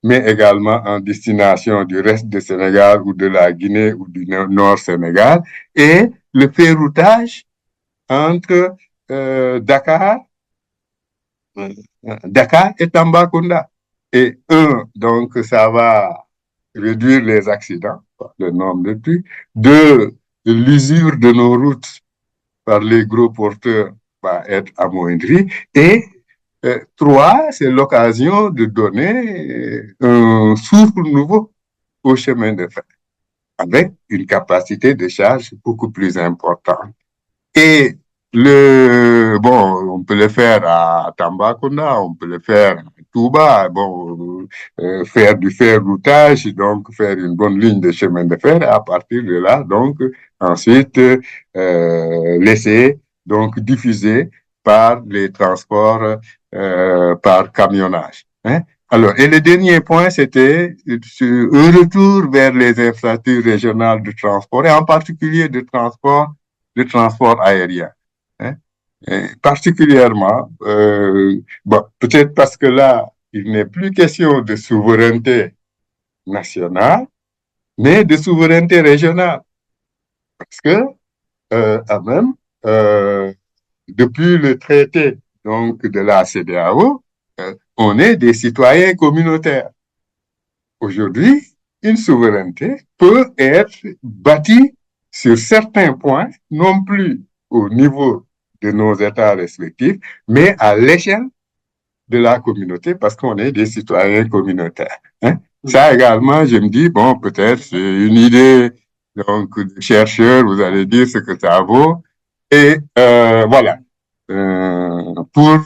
mais également en destination du reste du Sénégal ou de la Guinée ou du Nord Sénégal, et le ferroutage entre Dakar et Tambacounda. Et donc ça va réduire les accidents, le nombre de tués. Deux, l'usure de nos routes par les gros porteurs va être amoindrie. Et trois, c'est l'occasion de donner un souffle nouveau au chemin de fer, avec une capacité de charge beaucoup plus importante. Et on peut le faire à Tambacounda, on peut le faire à Touba, faire du ferroutage, donc faire une bonne ligne de chemin de fer, et à partir de là, donc, ensuite, laisser, donc, diffuser par les transports, par camionnage. Hein? Alors, et le dernier point, c'était un retour vers les infrastructures régionales de transport, et en particulier de transport aérien. Hein? Particulièrement, peut-être parce que là, il n'est plus question de souveraineté nationale, mais de souveraineté régionale. Parce que, même, depuis le traité donc, de la CEDEAO, on est des citoyens communautaires. Aujourd'hui, une souveraineté peut être bâtie sur certains points, non plus au niveau de nos États respectifs, mais à l'échelle de la communauté parce qu'on est des citoyens communautaires. Hein? Ça également, je me dis, bon, peut-être c'est une idée donc, de chercheur, vous allez dire ce que ça vaut. Et voilà. Pour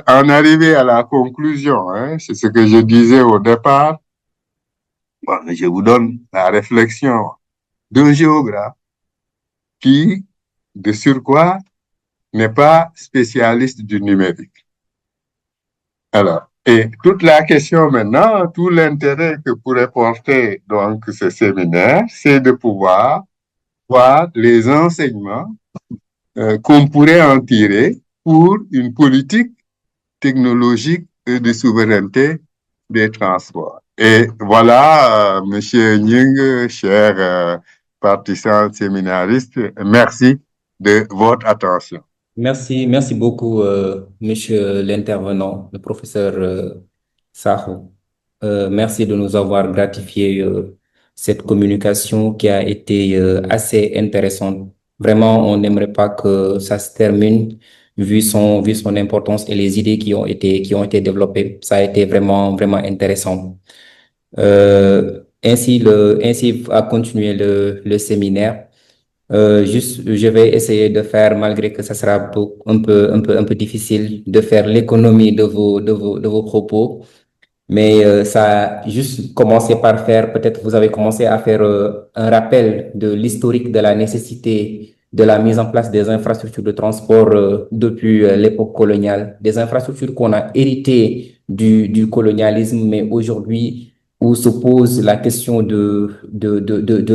en arriver à la conclusion, hein, c'est ce que je disais au départ, bon, je vous donne la réflexion d'un géographe qui, de surcroît, n'est pas spécialiste du numérique. Alors, et toute la question maintenant, tout l'intérêt que pourrait porter donc ce séminaire, c'est de pouvoir voir les enseignements qu'on pourrait en tirer pour une politique technologique de souveraineté des transports. Et voilà, Monsieur Nying, cher partisan séminariste, merci de votre attention. Merci beaucoup, monsieur l'intervenant, le professeur Sakho. Merci de nous avoir gratifié cette communication qui a été assez intéressante. Vraiment, on n'aimerait pas que ça se termine vu son importance et les idées qui ont été développées. Ça a été vraiment intéressant. Ainsi va continuer le séminaire. Je vais essayer de faire, malgré que ça sera un peu difficile, de faire l'économie de vos propos. Mais ça a juste commencé par faire, peut-être vous avez commencé à faire un rappel de l'historique de la nécessité de la mise en place des infrastructures de transport depuis l'époque coloniale, des infrastructures qu'on a héritées du colonialisme, mais aujourd'hui où se pose la question de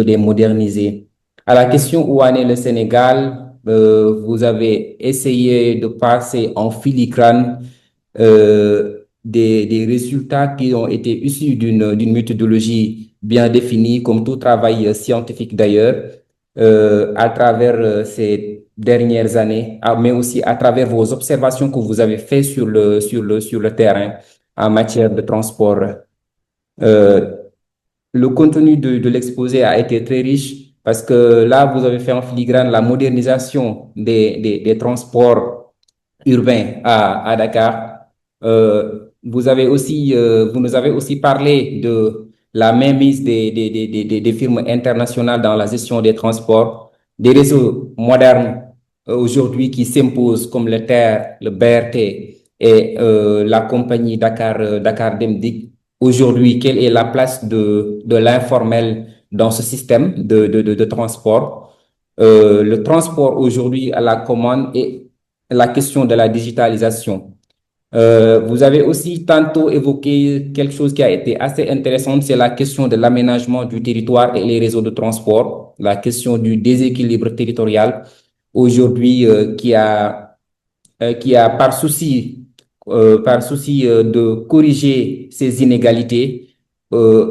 les moderniser. À la question où en est le Sénégal, vous avez essayé de passer en filigrane des résultats qui ont été issus d'une méthodologie bien définie, comme tout travail scientifique d'ailleurs, à travers ces dernières années, mais aussi à travers vos observations que vous avez faites sur le terrain en matière de transport. Euh, le contenu de l'exposé a été très riche parce que là, vous avez fait en filigrane la modernisation des transports urbains à Dakar. Vous nous avez aussi parlé de la mainmise des firmes internationales dans la gestion des transports, des réseaux modernes aujourd'hui qui s'imposent comme le TER, le BRT et la compagnie Dakar Demdik. Aujourd'hui, quelle est la place de l'informel dans ce système de transport? Le transport aujourd'hui à la commande et la question de la digitalisation. Vous avez aussi tantôt évoqué quelque chose qui a été assez intéressant, c'est la question de l'aménagement du territoire et les réseaux de transport, la question du déséquilibre territorial aujourd'hui qui a par souci de corriger ces inégalités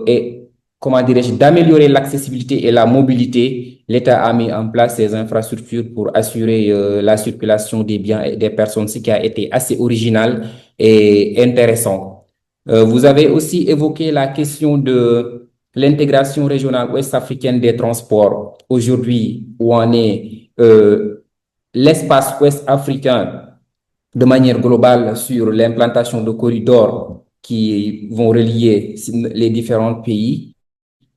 et, comment dirais-je, d'améliorer l'accessibilité et la mobilité, l'État a mis en place ces infrastructures pour assurer la circulation des biens et des personnes, ce qui a été assez original et intéressant. Vous avez aussi évoqué la question de l'intégration régionale ouest-africaine des transports. Aujourd'hui, où en est l'espace ouest-africain de manière globale sur l'implantation de corridors qui vont relier les différents pays.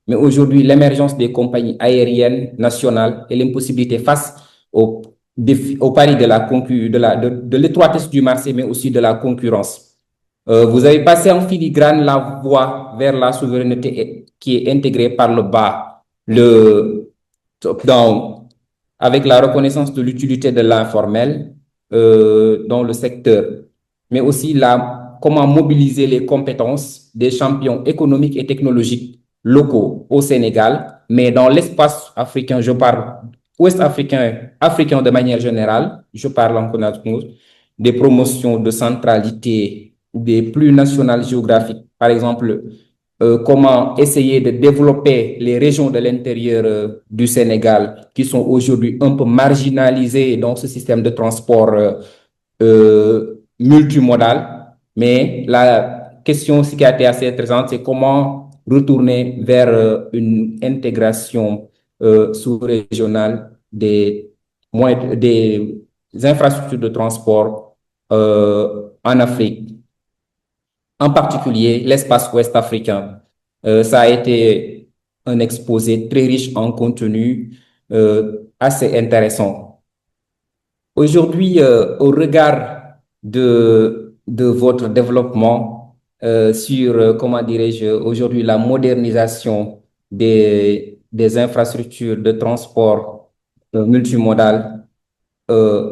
Mais aujourd'hui, l'émergence des compagnies aériennes nationales et l'impossibilité face au pari de l'étroitesse du marché, mais aussi de la concurrence. Vous avez passé en filigrane la voie vers la souveraineté qui est intégrée par le bas, le top-down, avec la reconnaissance de l'utilité de l'informel dans le secteur, mais aussi comment mobiliser les compétences des champions économiques et technologiques locaux au Sénégal, mais dans l'espace africain, je parle ouest-africain, africain de manière générale, je parle en connaissance des promotions de centralité des plus nationales géographiques, par exemple, comment essayer de développer les régions de l'intérieur du Sénégal qui sont aujourd'hui un peu marginalisées dans ce système de transport multimodal. Mais la question qui a été assez intéressante, c'est comment retourner vers une intégration sous-régional des infrastructures de transport en Afrique, en particulier l'espace ouest africain. Ça a été un exposé très riche en contenu, assez intéressant. Aujourd'hui, au regard de votre développement sur, comment dirais-je, aujourd'hui la modernisation des infrastructures de transport multimodal,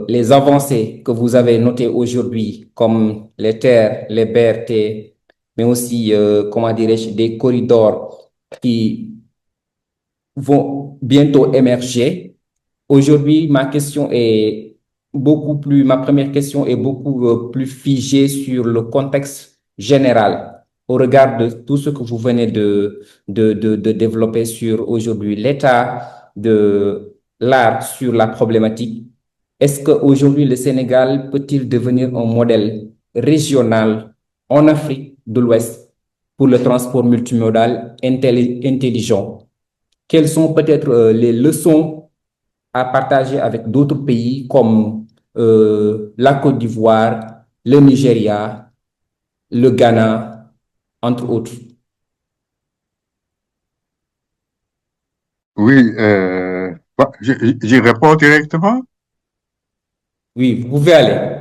les avancées que vous avez notées aujourd'hui, comme les terres, les BRT, mais aussi, comment dirais-je, des corridors qui vont bientôt émerger. Aujourd'hui, ma première question est beaucoup plus figée sur le contexte général au regard de tout ce que vous venez de développer sur aujourd'hui l'état de l'art sur la problématique. Est-ce qu'aujourd'hui le Sénégal peut-il devenir un modèle régional en Afrique de l'Ouest pour le transport multimodal intelligent? Quelles sont peut-être les leçons à partager avec d'autres pays comme la Côte d'Ivoire, le Nigeria, le Ghana, entre autres? Oui, j'y réponds directement. Oui, vous pouvez aller.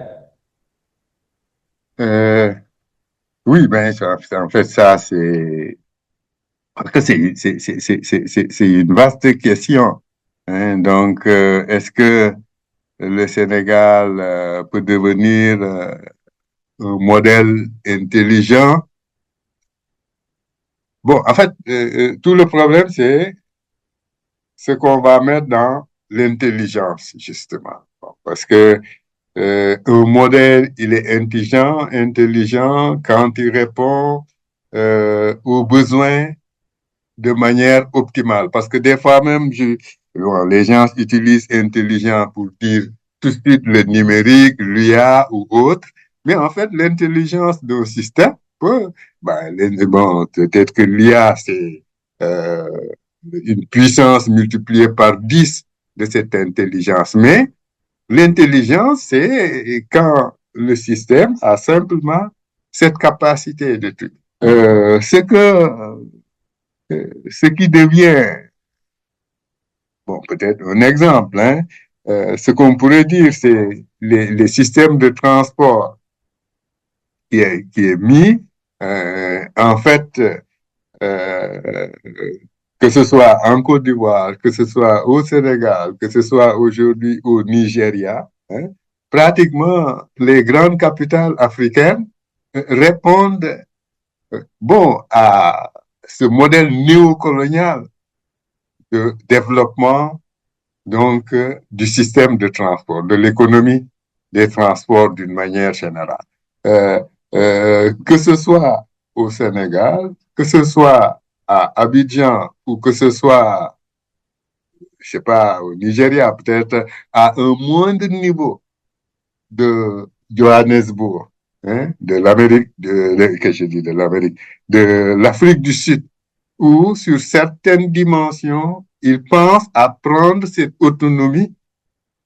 Oui, ben, en fait, ça, parce que c'est une vaste question. Hein. Donc, est-ce que le Sénégal peut devenir un modèle intelligent? Bon, en fait, tout le problème, c'est ce qu'on va mettre dans l'intelligence, justement. Bon, parce que un modèle, il est intelligent quand il répond aux besoins de manière optimale. Parce que des fois même, bon, les gens utilisent intelligent pour dire tout de suite le numérique, l'IA ou autre. Mais en fait, l'intelligence d'un système bon, peut-être que l'IA, c'est euh, une puissance multipliée par 10 de cette intelligence. Mais l'intelligence, c'est quand le système a simplement cette capacité de truc. Ce qui devient, bon, peut-être un exemple, hein, ce qu'on pourrait dire, c'est les systèmes de transport qui est mis, en fait, euh, que ce soit en Côte d'Ivoire, que ce soit au Sénégal, que ce soit aujourd'hui au Nigeria, hein, pratiquement les grandes capitales africaines répondent, bon, à ce modèle néocolonial de développement donc du système de transport, de l'économie des transports d'une manière générale. Euh, que ce soit au Sénégal, que ce soit à Abidjan ou que ce soit, je sais pas, au Nigeria, peut-être à un moindre niveau de Johannesburg, hein, de l'Amérique, que je dis de l'Amérique, de l'Afrique du Sud, où sur certaines dimensions, ils pensent à prendre cette autonomie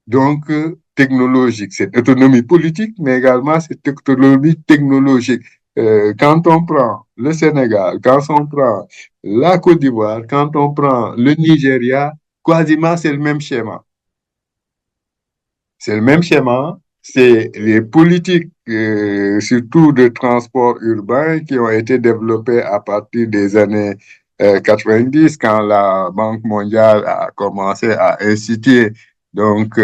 donc technologique, cette autonomie politique, mais également cette autonomie technologique. Quand on prend le Sénégal, quand on prend la Côte d'Ivoire, quand on prend le Nigeria, quasiment c'est le même schéma. C'est le même schéma, c'est les politiques, surtout de transport urbain, qui ont été développées à partir des années 90, quand la Banque mondiale a commencé à inciter donc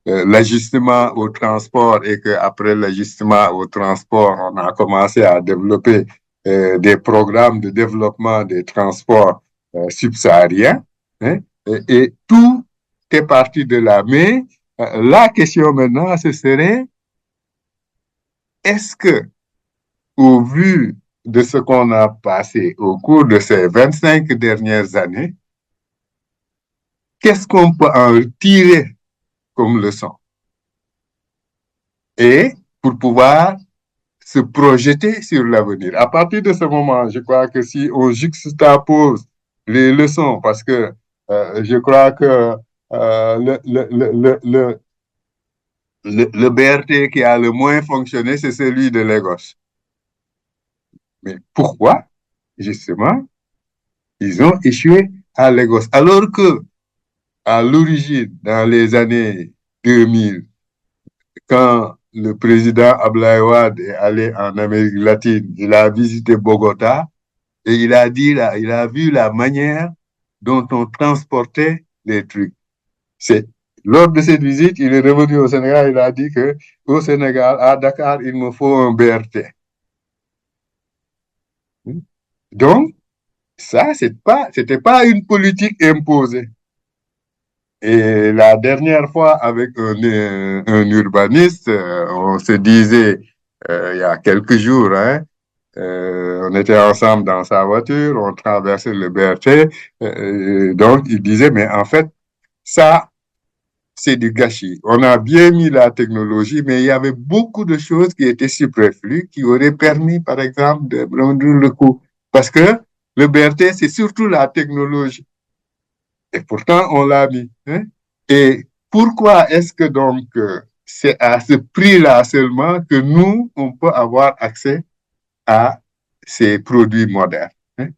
l'ajustement au transport et qu'après l'ajustement au transport, on a commencé à développer des programmes de développement des transports subsahariens. Hein, et tout est parti de là. Mais la question maintenant, ce serait, est-ce que, au vu de ce qu'on a passé au cours de ces 25 dernières années, qu'est-ce qu'on peut en tirer comme leçon? Et pour pouvoir se projeter sur l'avenir. À partir de ce moment, je crois que si on juxtapose les leçons, parce que Je crois que le BRT qui a le moins fonctionné, c'est celui de Lagos. Mais pourquoi, justement, ils ont échoué à Lagos? Alors que, à l'origine, dans les années 2000, quand le président Abdoulaye Wade est allé en Amérique latine, il a visité Bogota et il a vu la manière dont on transportait les trucs. Lors de cette visite, il est revenu au Sénégal, il a dit que au Sénégal, à Dakar, il me faut un BRT. Donc, ça, c'était pas une politique imposée. Et la dernière fois, avec un urbaniste, on se disait, il y a quelques jours, hein, on était ensemble dans sa voiture, on traversait le BRT, donc il disait, mais en fait, ça, c'est du gâchis. On a bien mis la technologie, mais il y avait beaucoup de choses qui étaient superflues, qui auraient permis, par exemple, de prendre le coup. Parce que le BRT, c'est surtout la technologie. Et pourtant, on l'a mis. Hein? Et pourquoi est-ce que donc c'est à ce prix-là seulement que nous, on peut avoir accès à ces produits modernes? Hein?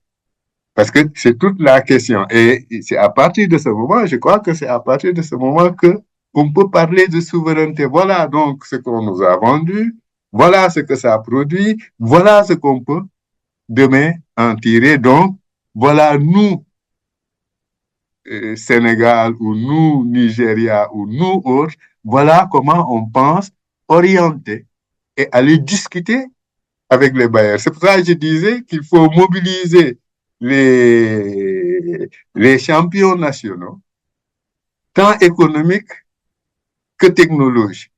Parce que c'est toute la question. Et c'est à partir de ce moment, je crois que c'est à partir de ce moment que on peut parler de souveraineté. Voilà donc ce qu'on nous a vendu, voilà ce que ça produit, voilà ce qu'on peut demain en tirer. Donc, voilà nous, Sénégal ou nous, Nigeria ou nous autres, voilà comment on pense orienter et aller discuter avec les bailleurs. C'est pour ça que je disais qu'il faut mobiliser les champions nationaux, tant économiques que technologiques.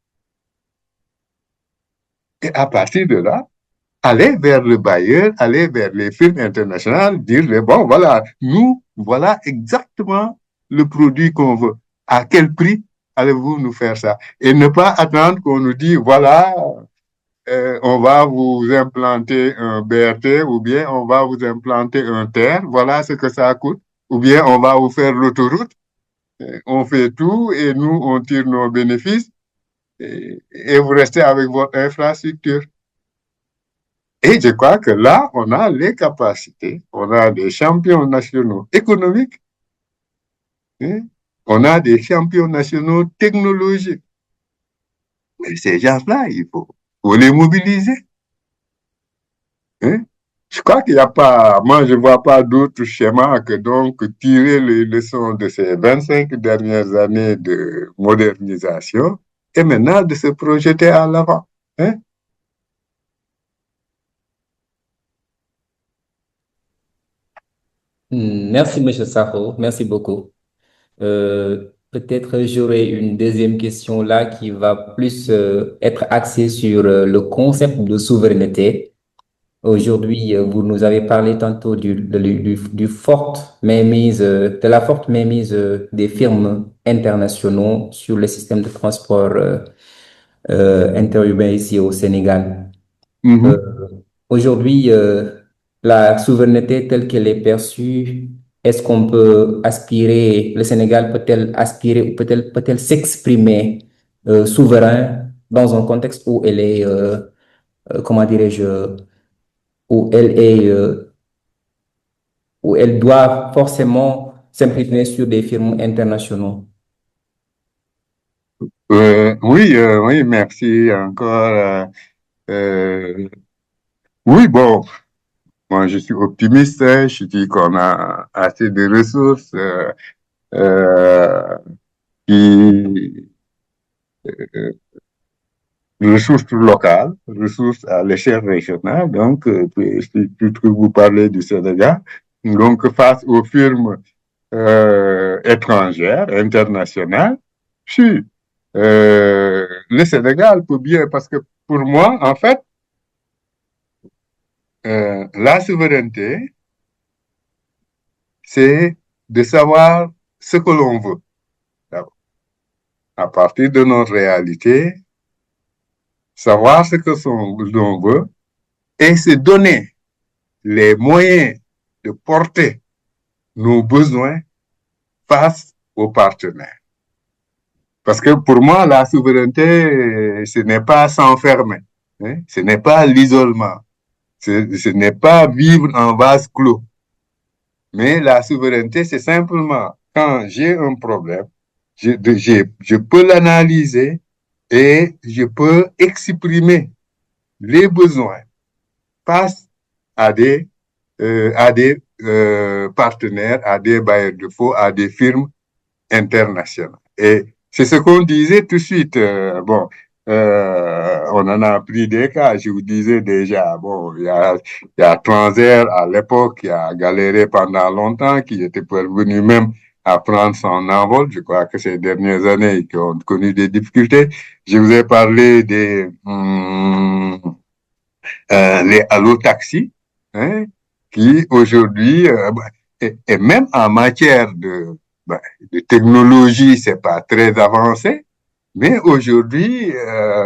Et à partir de là, aller vers le bailleur, aller vers les firmes internationales, dire, bon, voilà, nous, voilà exactement le produit qu'on veut. À quel prix allez-vous nous faire ça? Et ne pas attendre qu'on nous dise, voilà, on va vous implanter un BRT ou bien on va vous implanter un TER, voilà ce que ça coûte. Ou bien on va vous faire l'autoroute, on fait tout et nous, on tire nos bénéfices et vous restez avec votre infrastructure. Et je crois que là, on a les capacités, on a des champions nationaux économiques, hein, on a des champions nationaux technologiques. Mais ces gens-là, faut les mobiliser. Hein. Je crois qu'il n'y a pas, moi je ne vois pas d'autre schéma que donc tirer les leçons de ces 25 dernières années de modernisation et maintenant de se projeter à l'avant. Hein. Merci, Monsieur Sakho. Merci beaucoup. Peut-être j'aurai une deuxième question là qui va plus être axée sur le concept de souveraineté. Aujourd'hui, vous nous avez parlé tantôt du forte mainmise, de la forte mainmise des firmes internationaux sur le système de transport interurbain ici au Sénégal. Mhm. Aujourd'hui, la souveraineté telle qu'elle est perçue, est-ce qu'on peut aspirer, le Sénégal peut-elle aspirer ou peut-elle s'exprimer souverain dans un contexte où elle est, comment dirais-je, où elle est, où elle doit forcément s'imprimer sur des firmes internationaux? Oui, merci encore. Oui, bon, moi je suis optimiste, hein, je dis qu'on a assez de ressources euh, qui ressources locales, ressources à l'échelle régionale. Donc, puisque vous parlez du Sénégal, donc face aux firmes étrangères, internationales, si le Sénégal peut bien, parce que pour moi, en fait, la souveraineté, c'est de savoir ce que l'on veut. À partir de notre réalité, savoir ce que l'on veut et se donner les moyens de porter nos besoins face aux partenaires. Parce que pour moi, la souveraineté, ce n'est pas s'enfermer, hein? Ce n'est pas l'isolement, ce n'est pas vivre en vase clos. Mais la souveraineté, c'est simplement quand j'ai un problème, je peux l'analyser et je peux exprimer les besoins face à des partenaires, à des bailleurs de fonds, à des firmes internationales. Et c'est ce qu'on disait tout de suite. On en a pris des cas. Je vous disais déjà, bon, il y a Transair à l'époque qui a galéré pendant longtemps, qui était parvenu même à prendre son envol. Je crois que ces dernières années, qui ont connu des difficultés. Je vous ai parlé les allo-taxis, hein, qui aujourd'hui, et même en matière de technologie, c'est pas très avancé, mais aujourd'hui,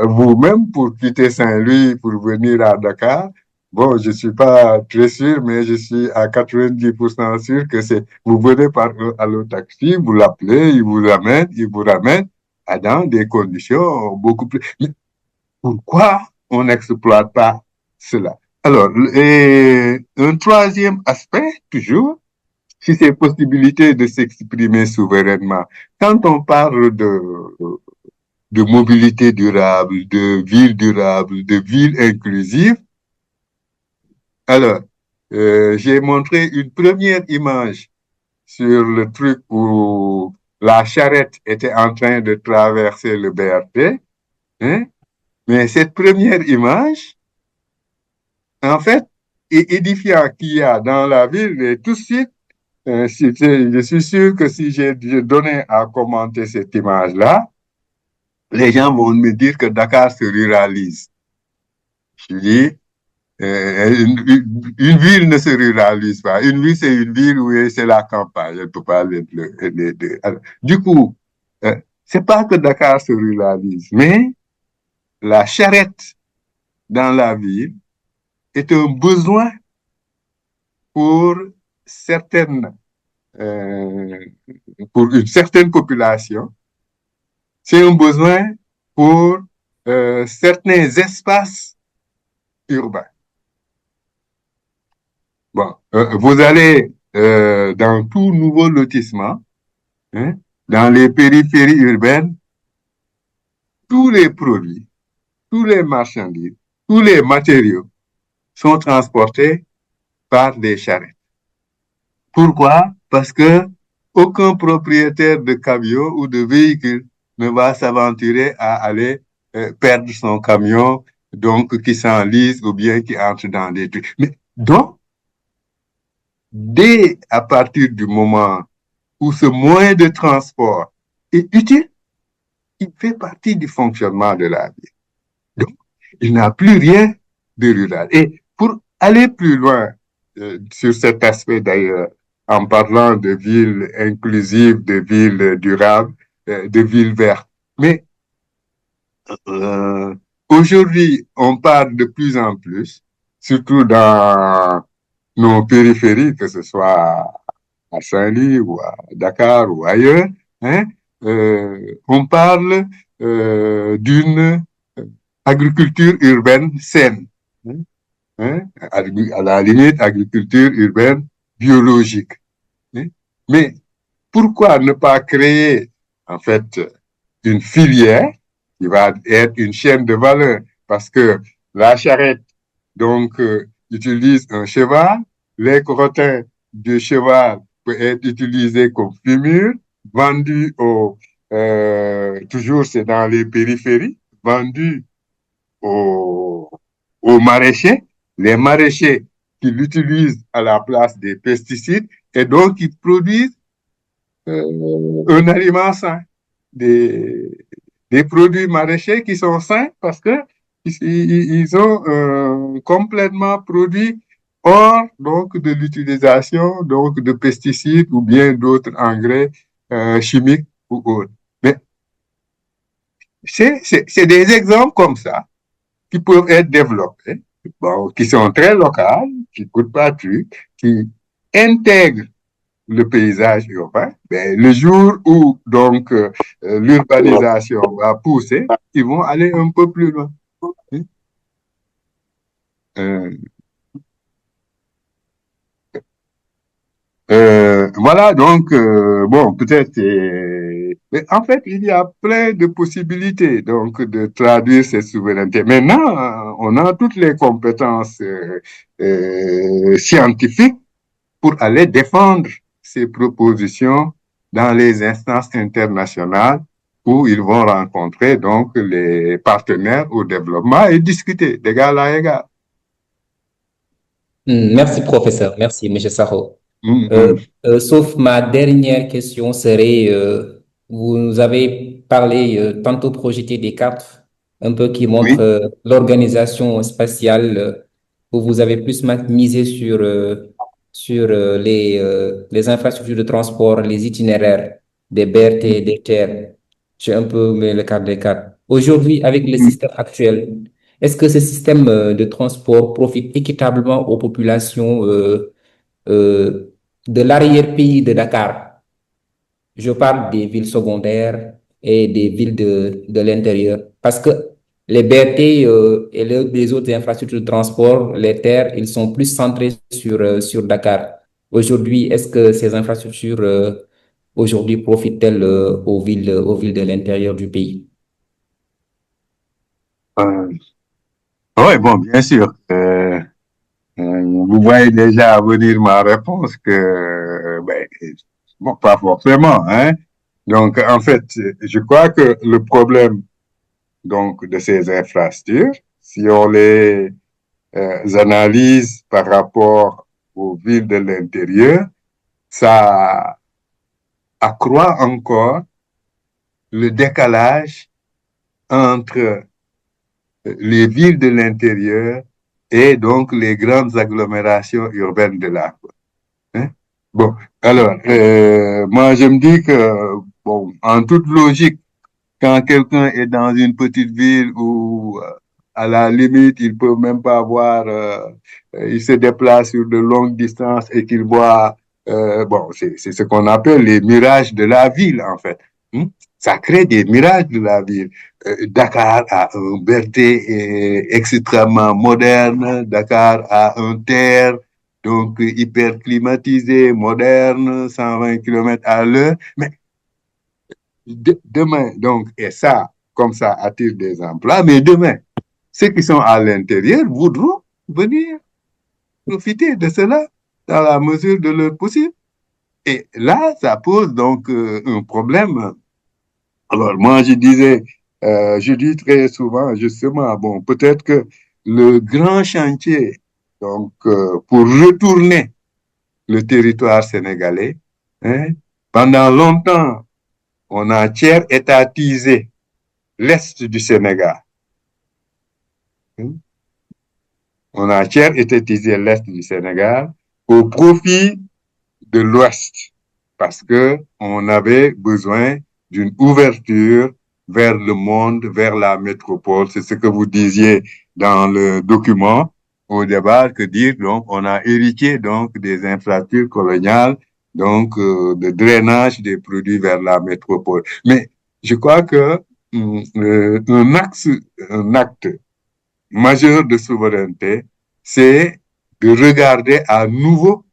vous-même, pour quitter Saint-Louis, pour venir à Dakar, bon, je suis pas très sûr, mais je suis à 90% sûr que vous venez par allo-taxi, vous l'appelez, il vous ramène dans des conditions beaucoup plus. Mais pourquoi on n'exploite pas cela? Alors, un troisième aspect, toujours, c'est ces possibilités de s'exprimer souverainement. Quand on parle de mobilité durable, de ville inclusive, alors, j'ai montré une première image sur le truc où la charrette était en train de traverser le BRT, hein? Mais cette première image, en fait, est édifiant qu'il y a dans la ville et tout de suite, je suis sûr que si j'ai donné à commenter cette image-là, les gens vont me dire que Dakar se ruralise. Je dis, une ville ne se ruralise pas. Une ville, c'est une ville où c'est la campagne. Elle peut pas alors, du coup, c'est pas que Dakar se ruralise, mais la charrette dans la ville est un besoin pour certaines, pour une certaine population. C'est un besoin pour certains espaces urbains. Bon, vous allez dans tout nouveau lotissement, hein, dans les périphéries urbaines, tous les produits, tous les marchandises, tous les matériaux sont transportés par des charrettes. Pourquoi? Parce que aucun propriétaire de camion ou de véhicule ne va s'aventurer à aller perdre son camion, donc qui s'enlise ou bien qui entre dans des trucs. Mais donc, dès à partir du moment où ce moyen de transport est utile, il fait partie du fonctionnement de la ville. Donc, il n'a plus rien de rural. Et pour aller plus loin sur cet aspect d'ailleurs, en parlant de villes inclusives, de villes durables, de villes vertes. Mais aujourd'hui, on parle de plus en plus, surtout dans nos périphéries, que ce soit à Saint-Louis ou à Dakar ou ailleurs, hein, on parle d'une agriculture urbaine saine, hein, à la limite, agriculture urbaine biologique. Hein. Mais pourquoi ne pas créer, en fait, une filière qui va être une chaîne de valeur? Parce que la charrette, donc, utilise un cheval, les crottins du cheval peut être utilisé comme fumure, vendu toujours c'est dans les périphéries, vendu aux maraîchers, les maraîchers qui l'utilisent à la place des pesticides et donc qui produisent un aliment sain, des produits maraîchers qui sont sains parce que ils ont complètement produit hors donc de l'utilisation donc de pesticides ou bien d'autres engrais chimiques ou autres. Mais c'est des exemples comme ça qui peuvent être développés, bon, qui sont très locaux, qui coûtent pas truc, qui intègrent le paysage urbain, ben, le jour où donc l'urbanisation va pousser, ils vont aller un peu plus loin. Hein. Euh, voilà, donc, bon, peut-être, mais en fait, il y a plein de possibilités, donc, de traduire cette souveraineté. Maintenant, on a toutes les compétences scientifiques pour aller défendre ces propositions dans les instances internationales où ils vont rencontrer, donc, les partenaires au développement et discuter d'égal à égal. Merci, professeur. Merci, Monsieur Sarro. Mm. Sauf ma dernière question serait, vous nous avez parlé, tantôt projeté des cartes un peu qui montrent Oui. l'organisation spatiale, où vous avez plus misé sur les infrastructures de transport, les itinéraires des BRT, des terres. J'ai un peu mis le cadre des cartes. Aujourd'hui, avec le système actuel, est-ce que ce système de transport profite équitablement aux populations euh, de l'arrière-pays de Dakar? Je parle des villes secondaires et des villes de l'intérieur. Parce que les BRT et les autres infrastructures de transport, les terres, ils sont plus centrés sur Dakar. Aujourd'hui, est-ce que ces infrastructures aujourd'hui profitent-elles aux villes de l'intérieur du pays? Euh, oui, bon, bien sûr. Vous voyez déjà venir ma réponse que, ben, bon, pas forcément, hein. Donc, en fait, je crois que le problème, donc, de ces infrastructures, si on les analyse par rapport aux villes de l'intérieur, ça accroît encore le décalage entre les villes de l'intérieur et donc les grandes agglomérations urbaines de là. Hein? Bon, alors, moi je me dis que, bon, en toute logique, quand quelqu'un est dans une petite ville où, à la limite, il peut même pas avoir, il se déplace sur de longues distances et qu'il voit, bon, c'est ce qu'on appelle les mirages de la ville, en fait. Hmm? Ça crée des mirages de la ville. Dakar a un BRT extrêmement moderne, Dakar a un TER, donc hyper climatisé, moderne, 120 km à l'heure. Mais demain, donc, et ça, comme ça attire des emplois, mais demain, ceux qui sont à l'intérieur voudront venir profiter de cela dans la mesure de leur possible. Et là, ça pose donc un problème. Alors, moi, je dis très souvent, justement, bon, peut-être que le grand chantier, donc, pour retourner le territoire sénégalais, hein, pendant longtemps, on a tiers étatisé l'Est du Sénégal. On a tiers étatisé l'Est du Sénégal au profit de l'Ouest parce que on avait besoin d'une ouverture vers le monde, vers la métropole. C'est ce que vous disiez dans le document au débat, que dire, donc, on a hérité, donc, des infrastructures coloniales, donc, de drainage des produits vers la métropole. Mais je crois que un acte majeur de souveraineté, c'est de regarder à nouveau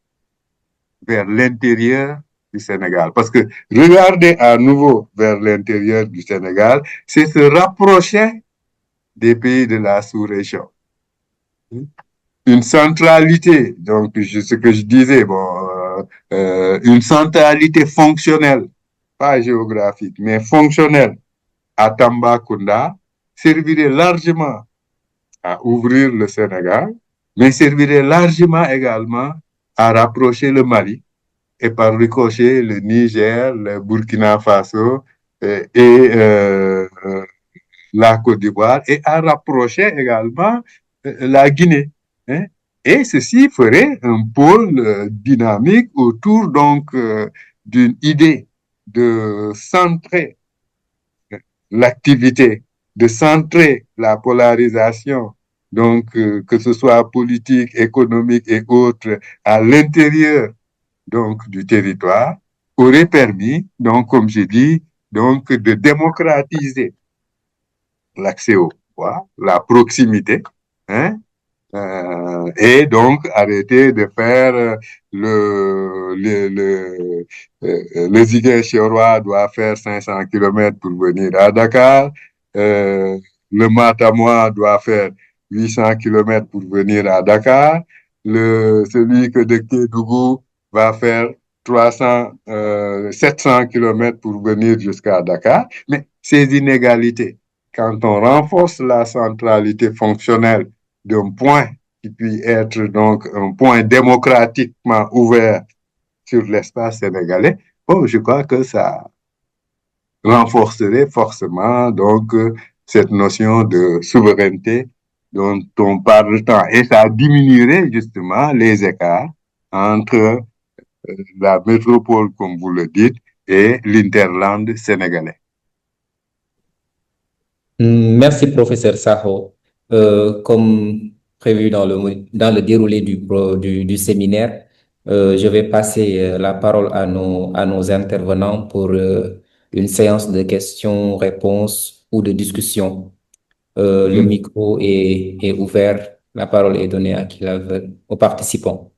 vers l'intérieur du Sénégal. Parce que regarder à nouveau vers l'intérieur du Sénégal, c'est se rapprocher des pays de la sous-région. Une centralité, donc ce que je disais, bon, une centralité fonctionnelle, pas géographique, mais fonctionnelle à Tambacounda servirait largement à ouvrir le Sénégal, mais servirait largement également à rapprocher le Mali et par ricochet le Niger, le Burkina Faso et la Côte d'Ivoire et à rapprocher également la Guinée. Hein? Et ceci ferait un pôle dynamique autour donc d'une idée de centrer l'activité, de centrer la polarisation, donc que ce soit politique, économique et autres, à l'intérieur donc du territoire aurait permis, donc comme j'ai dit, donc de démocratiser l'accès au pouvoir, la proximité, hein, et donc arrêter de faire le Ziguinchorois doit faire 500 kilomètres pour venir à Dakar, le Matamois doit faire 800 kilomètres pour venir à Dakar, celui que de Kédougou va faire 700 kilomètres pour venir jusqu'à Dakar. Mais ces inégalités, quand on renforce la centralité fonctionnelle d'un point qui puisse être donc un point démocratiquement ouvert sur l'espace sénégalais, bon, je crois que ça renforcerait forcément donc cette notion de souveraineté dont on parle tant et ça diminuerait justement les écarts entre la métropole, comme vous le dites, et l'interland sénégalais. Merci, professeur Sakho. Comme prévu dans le déroulé du séminaire, je vais passer la parole à nos intervenants pour une séance de questions-réponses ou de discussion. Le micro est ouvert. La parole est donnée à qui la veut, aux participants.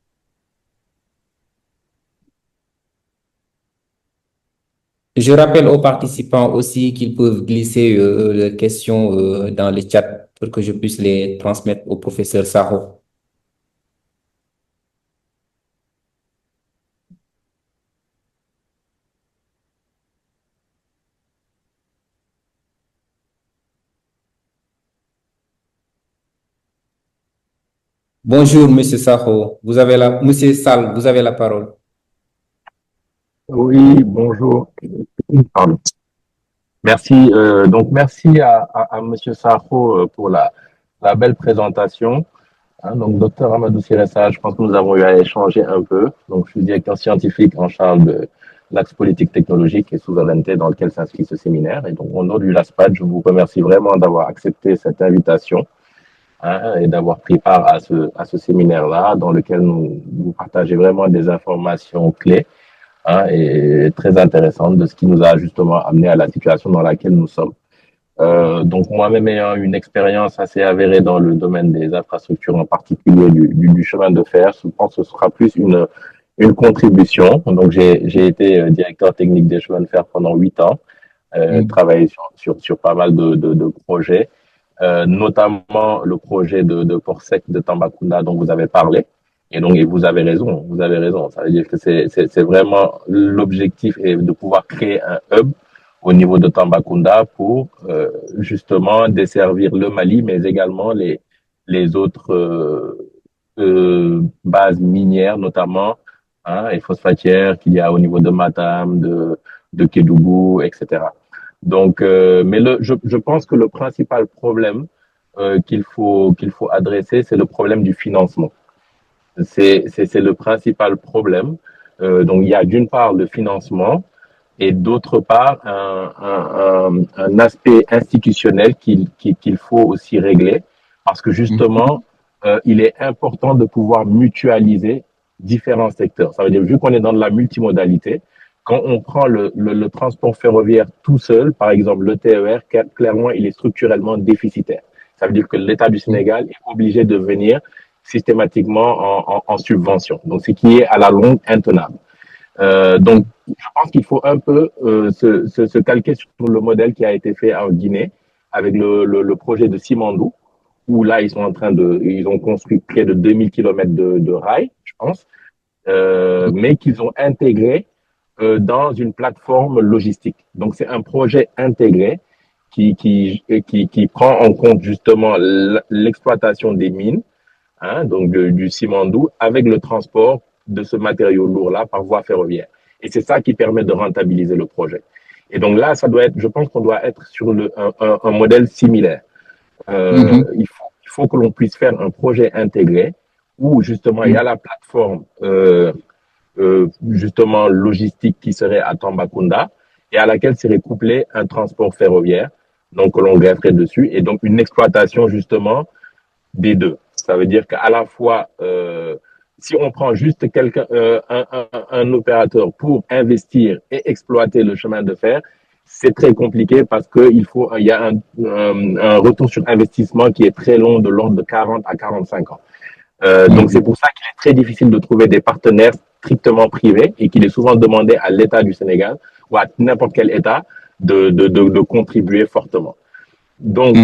Je rappelle aux participants aussi qu'ils peuvent glisser les questions dans le chat pour que je puisse les transmettre au professeur Sakho. Bonjour, Monsieur Sakho. Monsieur Sall, vous avez la parole. Oui, bonjour. Pardon. Merci. Donc, merci à Monsieur Sakho pour la belle présentation. Hein, donc, docteur Amadou Siressa, je pense que nous avons eu à échanger un peu. Donc, je suis directeur scientifique en charge de l'axe politique technologique et souveraineté dans lequel s'inscrit ce séminaire. Et donc, au nom du LASPAD, je vous remercie vraiment d'avoir accepté cette invitation, hein, et d'avoir pris part à ce séminaire-là dans lequel vous partagez vraiment des informations clés, hein, et très intéressantes de ce qui nous a justement amené à la situation dans laquelle nous sommes. Donc moi-même ayant une expérience assez avérée dans le domaine des infrastructures, en particulier du chemin de fer, je pense que ce sera plus une contribution. Donc j'ai été directeur technique des chemins de fer pendant 8 ans, travaillé sur pas mal de projets, notamment le projet de port sec de Tambacounda dont vous avez parlé. Et donc, et vous avez raison, vous avez raison. Ça veut dire que c'est vraiment l'objectif est de pouvoir créer un hub au niveau de Tambacounda pour justement desservir le Mali, mais également les autres bases minières, notamment, hein, et phosphatières qu'il y a au niveau de Matam, de Kédougou, etc. Donc, mais je pense que le principal problème qu'il faut adresser, c'est le problème du financement. C'est le principal problème. Donc, il y a d'une part le financement et d'autre part un aspect institutionnel qu'il faut aussi régler parce que justement, il est important de pouvoir mutualiser différents secteurs. Ça veut dire, vu qu'on est dans de la multimodalité, quand on prend le transport ferroviaire tout seul, par exemple le TER, clairement, il est structurellement déficitaire. Ça veut dire que l'État du Sénégal est obligé de venir systématiquement en subvention. Donc, ce qui est à la longue intenable. Donc, je pense qu'il faut un peu se calquer sur le modèle qui a été fait en Guinée avec le projet de Simandou, où là, ils ont construit près de 2000 kilomètres de rails, je pense, mais qu'ils ont intégré dans une plateforme logistique. Donc, c'est un projet intégré qui prend en compte justement l'exploitation des mines, hein, donc du Simandou, avec le transport de ce matériau lourd-là par voie ferroviaire. Et c'est ça qui permet de rentabiliser le projet. Et donc là, je pense qu'on doit être sur un modèle similaire. Il faut que l'on puisse faire un projet intégré où justement il y a la plateforme justement logistique qui serait à Tambacounda et à laquelle serait couplé un transport ferroviaire, donc que l'on grefferait dessus, et donc une exploitation justement des deux. Ça veut dire qu'à la fois si on prend juste un opérateur pour investir et exploiter le chemin de fer, c'est très compliqué parce il y a un retour sur investissement qui est très long, de l'ordre de 40 à 45 ans. Donc, c'est pour ça qu'il est très difficile de trouver des partenaires strictement privés et qu'il est souvent demandé à l'État du Sénégal ou à n'importe quel État de contribuer fortement. Donc,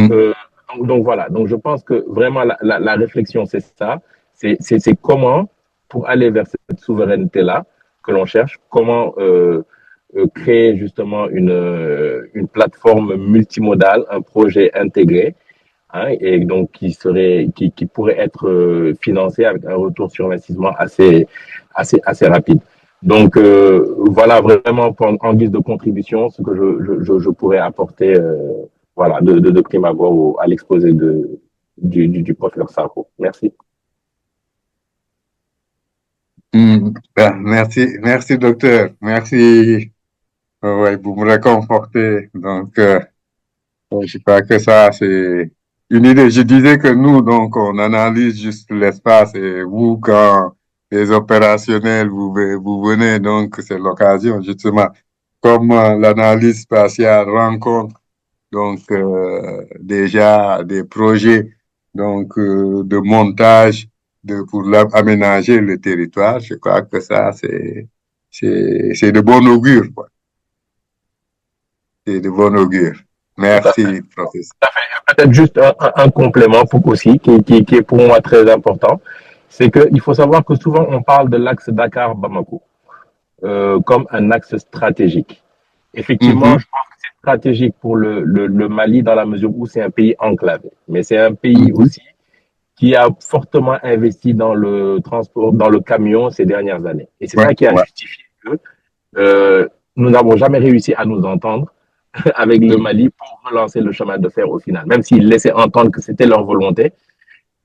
voilà. Donc, je pense que vraiment la réflexion, c'est ça. C'est comment, pour aller vers cette souveraineté-là que l'on cherche, comment créer justement une plateforme multimodale, un projet intégré, hein, et donc qui pourrait être financé avec un retour sur investissement assez rapide. Donc voilà vraiment en guise de contribution ce que je pourrais apporter voilà de prime abord à l'exposé du professeur Sarko. Merci. Merci docteur, merci. Ouais, vous me réconfortez. Donc, je crois que ça, c'est une idée. Je disais que nous, donc, on analyse juste l'espace et vous, quand les opérationnels, vous venez, donc, c'est l'occasion, justement, comme l'analyse spatiale rencontre, donc, déjà des projets, donc, de montage pour aménager le territoire. Je crois que ça, c'est de bon augure, quoi. C'est de bon augure. Merci, professeur. Peut-être juste un complément pour aussi, qui est pour moi très important, c'est qu'il faut savoir que souvent on parle de l'axe Dakar-Bamako comme un axe stratégique. Effectivement, je pense que c'est stratégique pour le Mali dans la mesure où c'est un pays enclavé. Mais c'est un pays aussi qui a fortement investi dans le transport, dans le camion ces dernières années. Et c'est ça qui a justifié que nous n'avons jamais réussi à nous entendre avec le Mali pour relancer le chemin de fer au final. Même s'ils laissaient entendre que c'était leur volonté,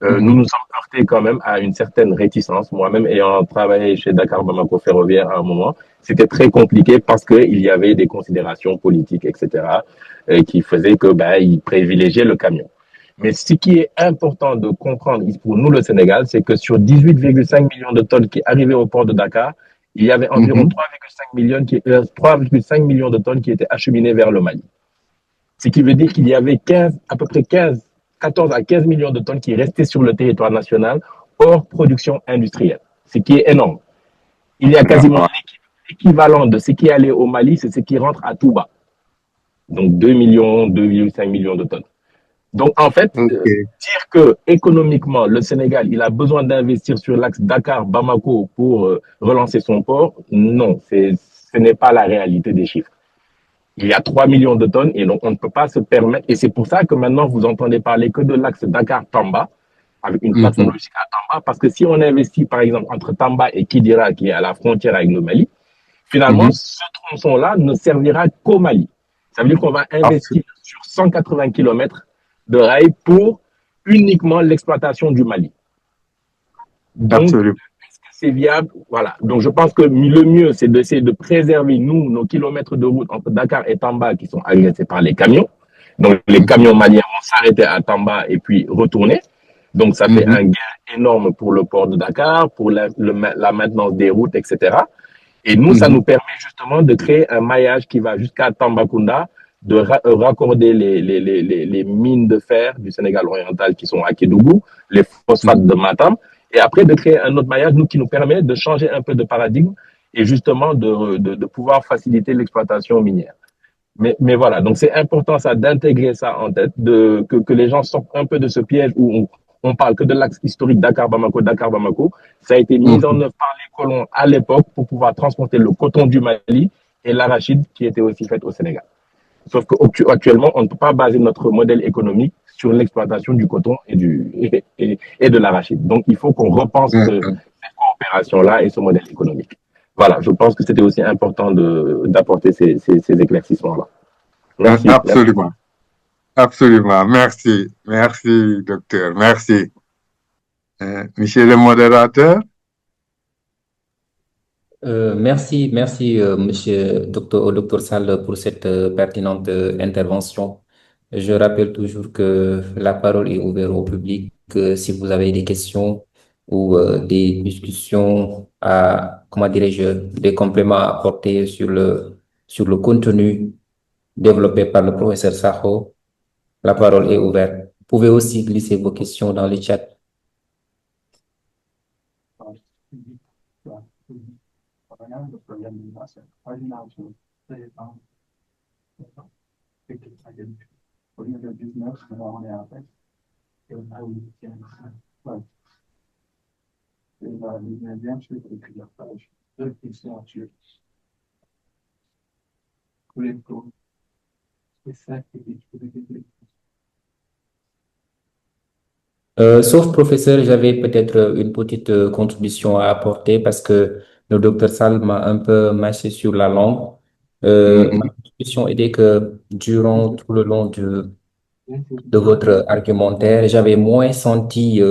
nous nous sommes heurtés quand même à une certaine réticence. Moi-même, ayant travaillé chez Dakar Bamako Ferroviaire à un moment, c'était très compliqué parce qu'il y avait des considérations politiques, etc., qui faisaient que ils privilégiaient le camion. Mais ce qui est important de comprendre pour nous, le Sénégal, c'est que sur 18,5 millions de tonnes qui arrivaient au port de Dakar, il y avait environ 3,5 millions de tonnes qui étaient acheminées vers le Mali. Ce qui veut dire qu'il y avait à peu près 14 à 15 millions de tonnes qui restaient sur le territoire national hors production industrielle, ce qui est énorme. Il y a quasiment l'équivalent de ce qui allait au Mali, c'est ce qui rentre à Touba. Donc 2 millions, 2,5 millions de tonnes. Donc, en fait, dire que économiquement, le Sénégal, il a besoin d'investir sur l'axe Dakar-Bamako pour relancer son port, non, ce n'est pas la réalité des chiffres. Il y a 3 millions de tonnes et donc on ne peut pas se permettre. Et c'est pour ça que maintenant, vous entendez parler que de l'axe Dakar-Tamba, avec une plateforme logistique à Tamba, parce que si on investit, par exemple, entre Tamba et Kidira, qui est à la frontière avec le Mali, finalement, ce tronçon-là ne servira qu'au Mali. Ça veut dire qu'on va investir sur 180 km de rails pour uniquement l'exploitation du Mali. Donc, est-ce que c'est viable? Voilà. Donc, je pense que le mieux, c'est d'essayer de préserver, nous, nos kilomètres de route entre Dakar et Tamba qui sont agressés par les camions. Donc, les camions maliens vont s'arrêter à Tamba et puis retourner. Donc, ça fait un gain énorme pour le port de Dakar, pour la maintenance des routes, etc. Et nous, ça nous permet justement de créer un maillage qui va jusqu'à Tambacounda, de raccorder les mines de fer du Sénégal oriental qui sont à Kédougou, les phosphates de Matam, et après de créer un autre maillage qui nous permet de changer un peu de paradigme et justement de pouvoir faciliter l'exploitation minière. Mais voilà, donc c'est important ça d'intégrer ça en tête, que les gens sortent un peu de ce piège où on parle que de l'axe historique Dakar-Bamako, Dakar-Bamako. Ça a été mis en œuvre par les colons à l'époque pour pouvoir transporter le coton du Mali et l'arachide qui était aussi faite au Sénégal. Sauf qu'actuellement, on ne peut pas baser notre modèle économique sur l'exploitation du coton et de l'arachide. Donc, il faut qu'on repense cette coopération-là et ce modèle économique. Voilà, je pense que c'était aussi important d'apporter ces éclaircissements-là. Merci. Absolument. Absolument. Merci. Merci, docteur. Merci. Monsieur le modérateur. Merci, monsieur docteur Sall, pour cette pertinente intervention. Je rappelle toujours que la parole est ouverte au public. Si vous avez des questions, ou des discussions comment dirais-je, des compléments à apporter sur le contenu développé par le professeur Sakho, la parole est ouverte. Vous pouvez aussi glisser vos questions dans le chat. Sauf professeur, j'avais peut-être une petite contribution à apporter parce que le docteur Sall m'a un peu mâché sur la langue. Ma contribution était que durant tout le long de votre argumentaire, j'avais moins senti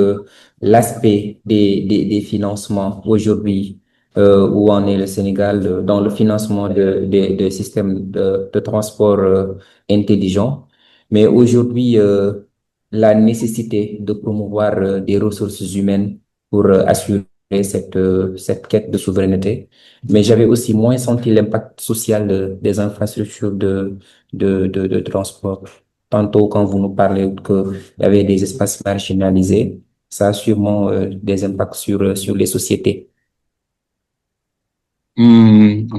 l'aspect des financements aujourd'hui, où en est le Sénégal dans le financement des systèmes de transport intelligent. Mais aujourd'hui, la nécessité de promouvoir des ressources humaines pour assurer cette quête de souveraineté. Mais j'avais aussi moins senti l'impact social des infrastructures de transport. Tantôt, quand vous nous parlez qu'il y avait des espaces marginalisés, ça a sûrement des impacts sur les sociétés. Oui,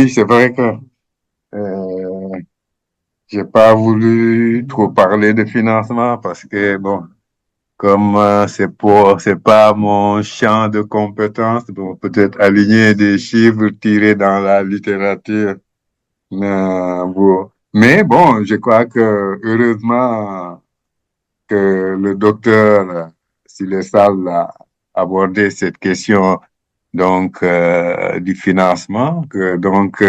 c'est vrai que j'ai pas voulu trop parler de financement parce que bon, comme c'est pas mon champ de compétences, bon, peut-être aligner des chiffres tirés dans la littérature. Bon. Mais bon, je crois que heureusement que le docteur Silessal a abordé cette question donc du financement, que donc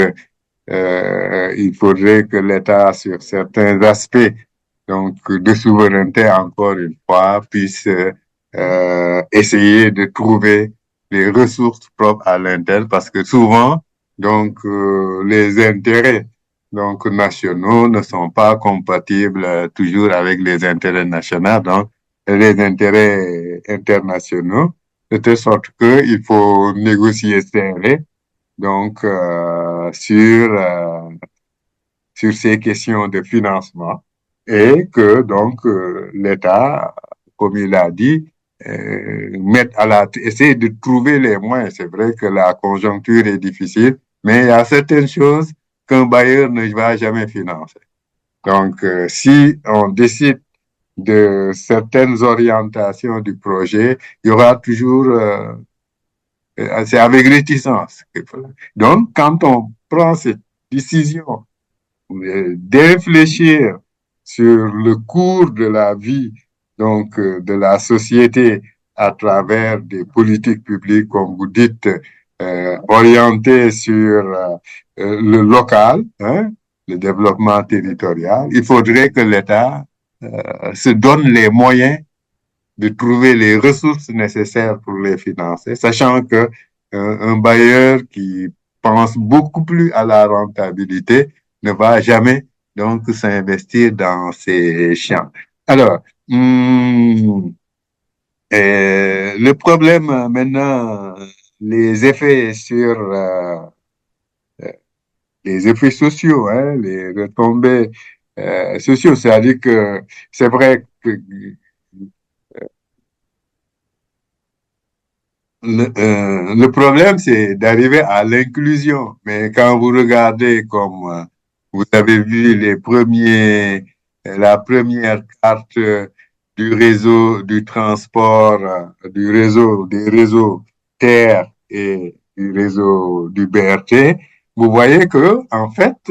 il faudrait que l'État, sur certains aspects donc de souveraineté, encore une fois, puisse essayer de trouver les ressources propres à l'interne, parce que souvent, donc les intérêts donc nationaux ne sont pas compatibles toujours avec les intérêts nationaux, donc les intérêts internationaux, de telle sorte que il faut négocier serré donc sur ces questions de financement et que donc l'État, comme il a dit, essayer de trouver les moyens. C'est vrai que la conjoncture est difficile, mais il y a certaines choses qu'un bailleur ne va jamais financer. Donc, si on décide de certaines orientations du projet, il y aura toujours, c'est avec réticence. Donc, quand on prend cette décision de réfléchir sur le cours de la vie donc de la société à travers des politiques publiques, comme vous dites, orientées sur le local, hein, le développement territorial. Il faudrait que l'État se donne les moyens de trouver les ressources nécessaires pour les financer, sachant que un bailleur qui pense beaucoup plus à la rentabilité ne va jamais donc s'investir dans ces champs. Alors, le problème maintenant, les effets sur les effets sociaux, hein, les retombées sociaux, c'est-à-dire que c'est vrai que le problème, c'est d'arriver à l'inclusion. Mais quand vous regardez comme vous avez vu la première carte du réseau du transport, des réseaux terre et du réseau du BRT, vous voyez que, en fait,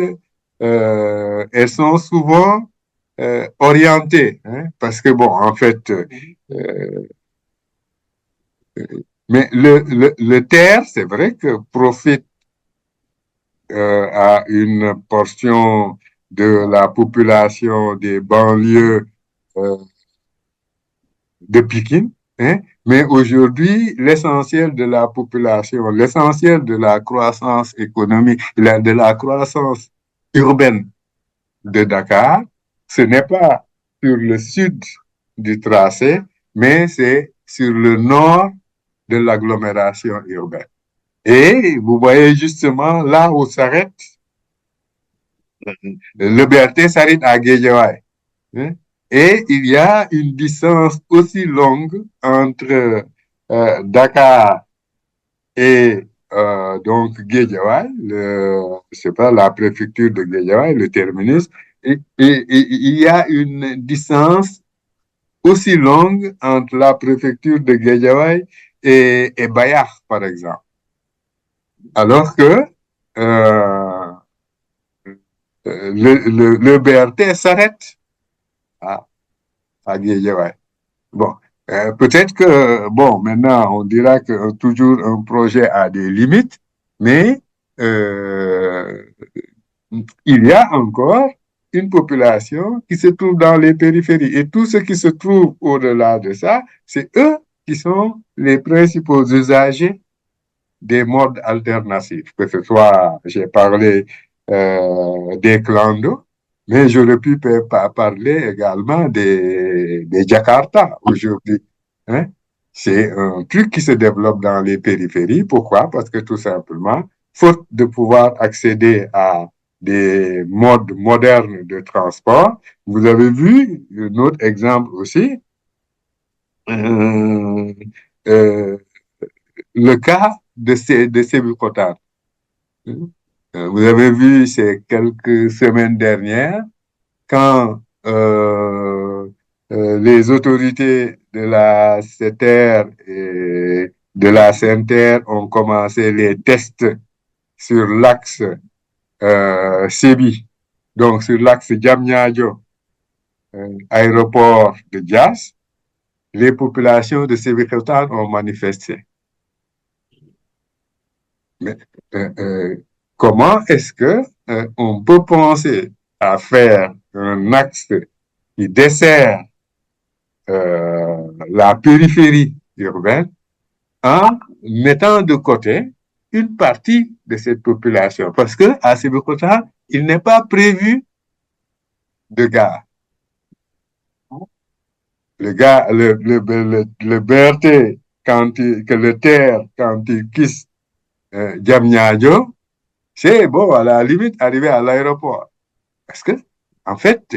elles sont souvent orientées, hein, parce que bon, en fait, mais le terre, c'est vrai que profite à une portion de la population des banlieues de Pékin, hein, mais aujourd'hui, l'essentiel de la population, l'essentiel de la croissance économique, de la croissance urbaine de Dakar, ce n'est pas sur le sud du tracé, mais c'est sur le nord de l'agglomération urbaine. Et vous voyez justement là où s'arrête, le BRT s'arrête à Guédiawaye. Hein. Et il y a une distance aussi longue entre Dakar et donc Guédiawaye, c'est pas la préfecture de Guédiawaye, le terminus, et il y a une distance aussi longue entre la préfecture de Guédiawaye et Bayard, par exemple. Alors que le BRT s'arrête à Guédiawaye. Bon, peut-être que, bon, maintenant, on dira que toujours un projet a des limites, mais il y a encore une population qui se trouve dans les périphéries. Et tout ce qui se trouve au-delà de ça, c'est eux qui sont les principaux usagers des modes alternatifs. Que ce soit, j'ai parlé des clandos, mais j'aurais pu parler également des Jakarta aujourd'hui. Hein? C'est un truc qui se développe dans les périphéries. Pourquoi? Parce que tout simplement, faute de pouvoir accéder à des modes modernes de transport, vous avez vu un autre exemple aussi, euh, le cas de Sébikotane. Vous avez vu ces quelques semaines dernières, quand les autorités de la CETER et de la CNTR ont commencé les tests sur l'axe Sébi, donc sur l'axe Diamniadio, aéroport de Dias, les populations de Sébikotane ont manifesté. Mais comment est-ce que on peut penser à faire un axe qui dessert la périphérie urbaine en mettant de côté une partie de cette population? Parce que à Sébikotane, il n'est pas prévu de gare. Le BRT, que le TER, quand il quitte Diamniadio, c'est bon, à la limite, arriver à l'aéroport. Parce que, en fait,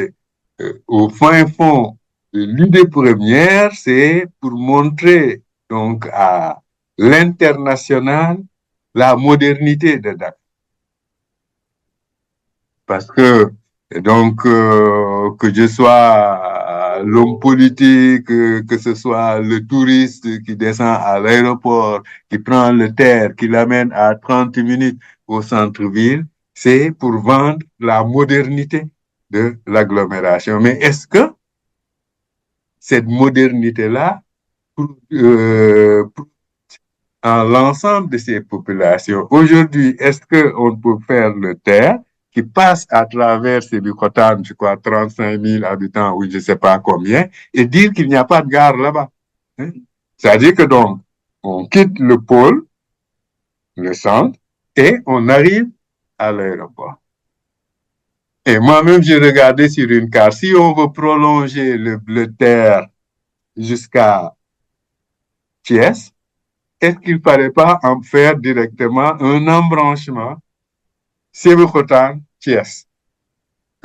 au fin fond, l'idée première, c'est pour montrer donc à l'international la modernité de Dakar. Parce que, donc, que je sois l'homme politique, que ce soit le touriste qui descend à l'aéroport, qui prend le TER, qui l'amène à 30 minutes au centre-ville, c'est pour vendre la modernité de l'agglomération. Mais est-ce que cette modernité-là, en l'ensemble de ces populations, aujourd'hui, est-ce qu'on peut faire le TER qui passe à travers Sébikotane, je crois, 35 000 habitants ou je ne sais pas combien, et dire qu'il n'y a pas de gare là-bas? Hein? C'est-à-dire que donc, on quitte le pôle, le centre, et on arrive à l'aéroport. Et moi-même, j'ai regardé sur une carte, si on veut prolonger le TER jusqu'à Thiès, est-ce qu'il ne fallait pas en faire directement un embranchement Sébikotane, Thiès?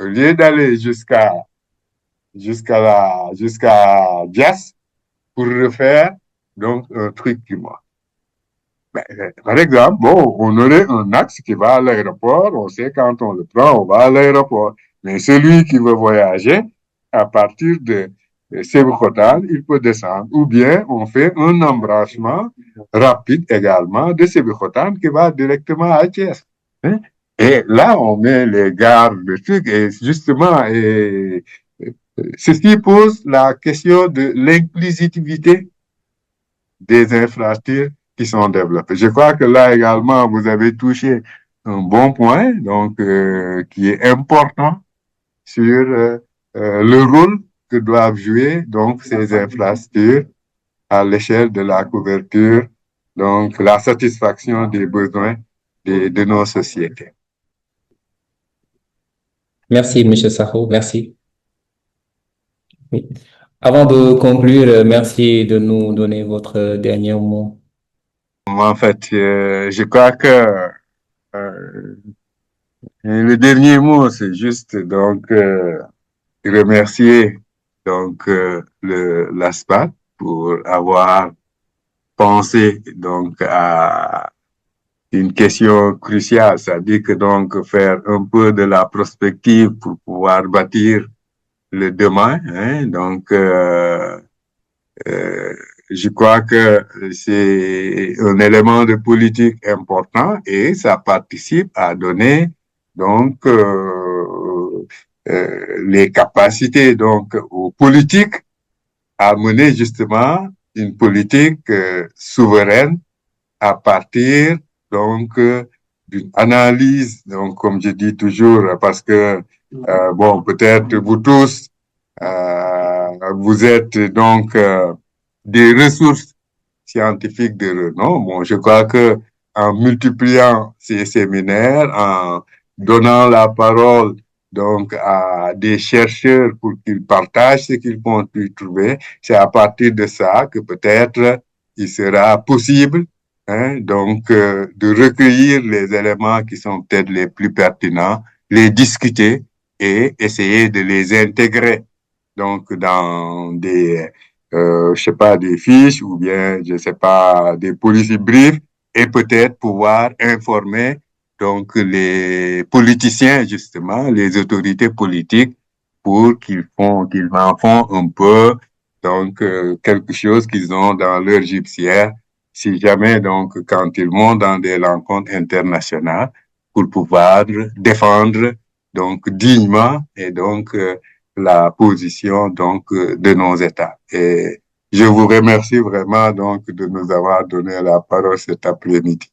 Au lieu d'aller jusqu'à Dias pour refaire donc un truc qui moi. Par exemple, bon, on aurait un axe qui va à l'aéroport, on sait quand on le prend, on va à l'aéroport. Mais celui qui veut voyager, à partir de Sébikotane, il peut descendre. Ou bien on fait un embranchement rapide également de Sébikotane qui va directement à Thiès. Hein? Et là, on met les gares, le truc, et justement, ceci pose la question de l'inclusivité des infrastructures qui sont développées. Je crois que là également, vous avez touché un bon point, donc qui est important sur le rôle que doivent jouer donc ces infrastructures à l'échelle de la couverture, donc la satisfaction des besoins de nos sociétés. Merci, M. Sakho, merci. Oui. Avant de conclure, merci de nous donner votre dernier mot. En fait, je crois que le dernier mot, c'est juste donc remercier donc l'ASPAC pour avoir pensé donc à une question cruciale, c'est-à-dire que donc faire un peu de la prospective pour pouvoir bâtir le demain, hein, donc euh, je crois que c'est un élément de politique important et ça participe à donner donc les capacités donc aux politiques à mener justement une politique souveraine à partir donc d'une analyse donc comme je dis toujours parce que bon peut-être vous tous vous êtes donc des ressources scientifiques de renom. Bon, je crois que en multipliant ces séminaires, en donnant la parole donc à des chercheurs pour qu'ils partagent ce qu'ils vont y trouver, c'est à partir de ça que peut-être il sera possible hein, donc de recueillir les éléments qui sont peut-être les plus pertinents, les discuter et essayer de les intégrer donc dans des je sais pas des fiches ou bien je sais pas des policy briefs et peut-être pouvoir informer donc les politiciens justement les autorités politiques pour qu'ils en font un peu donc quelque chose qu'ils ont dans leur gibecière si jamais donc quand ils vont dans des rencontres internationales pour pouvoir défendre donc dignement et donc la position donc de nos États. Et je vous remercie vraiment donc de nous avoir donné la parole cet après-midi.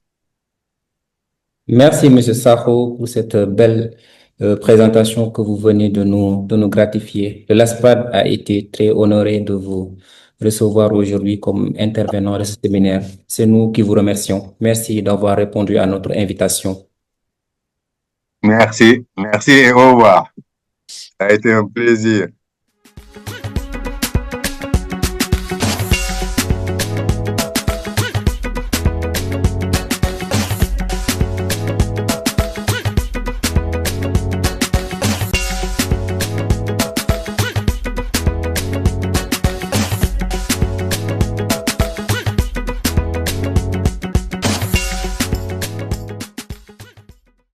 Merci, Monsieur Sakho, pour cette belle présentation que vous venez de nous gratifier. Le LASPAD a été très honoré de vous recevoir aujourd'hui comme intervenant de ce séminaire. C'est nous qui vous remercions. Merci d'avoir répondu à notre invitation. Merci, merci et au revoir. Ça a été un plaisir.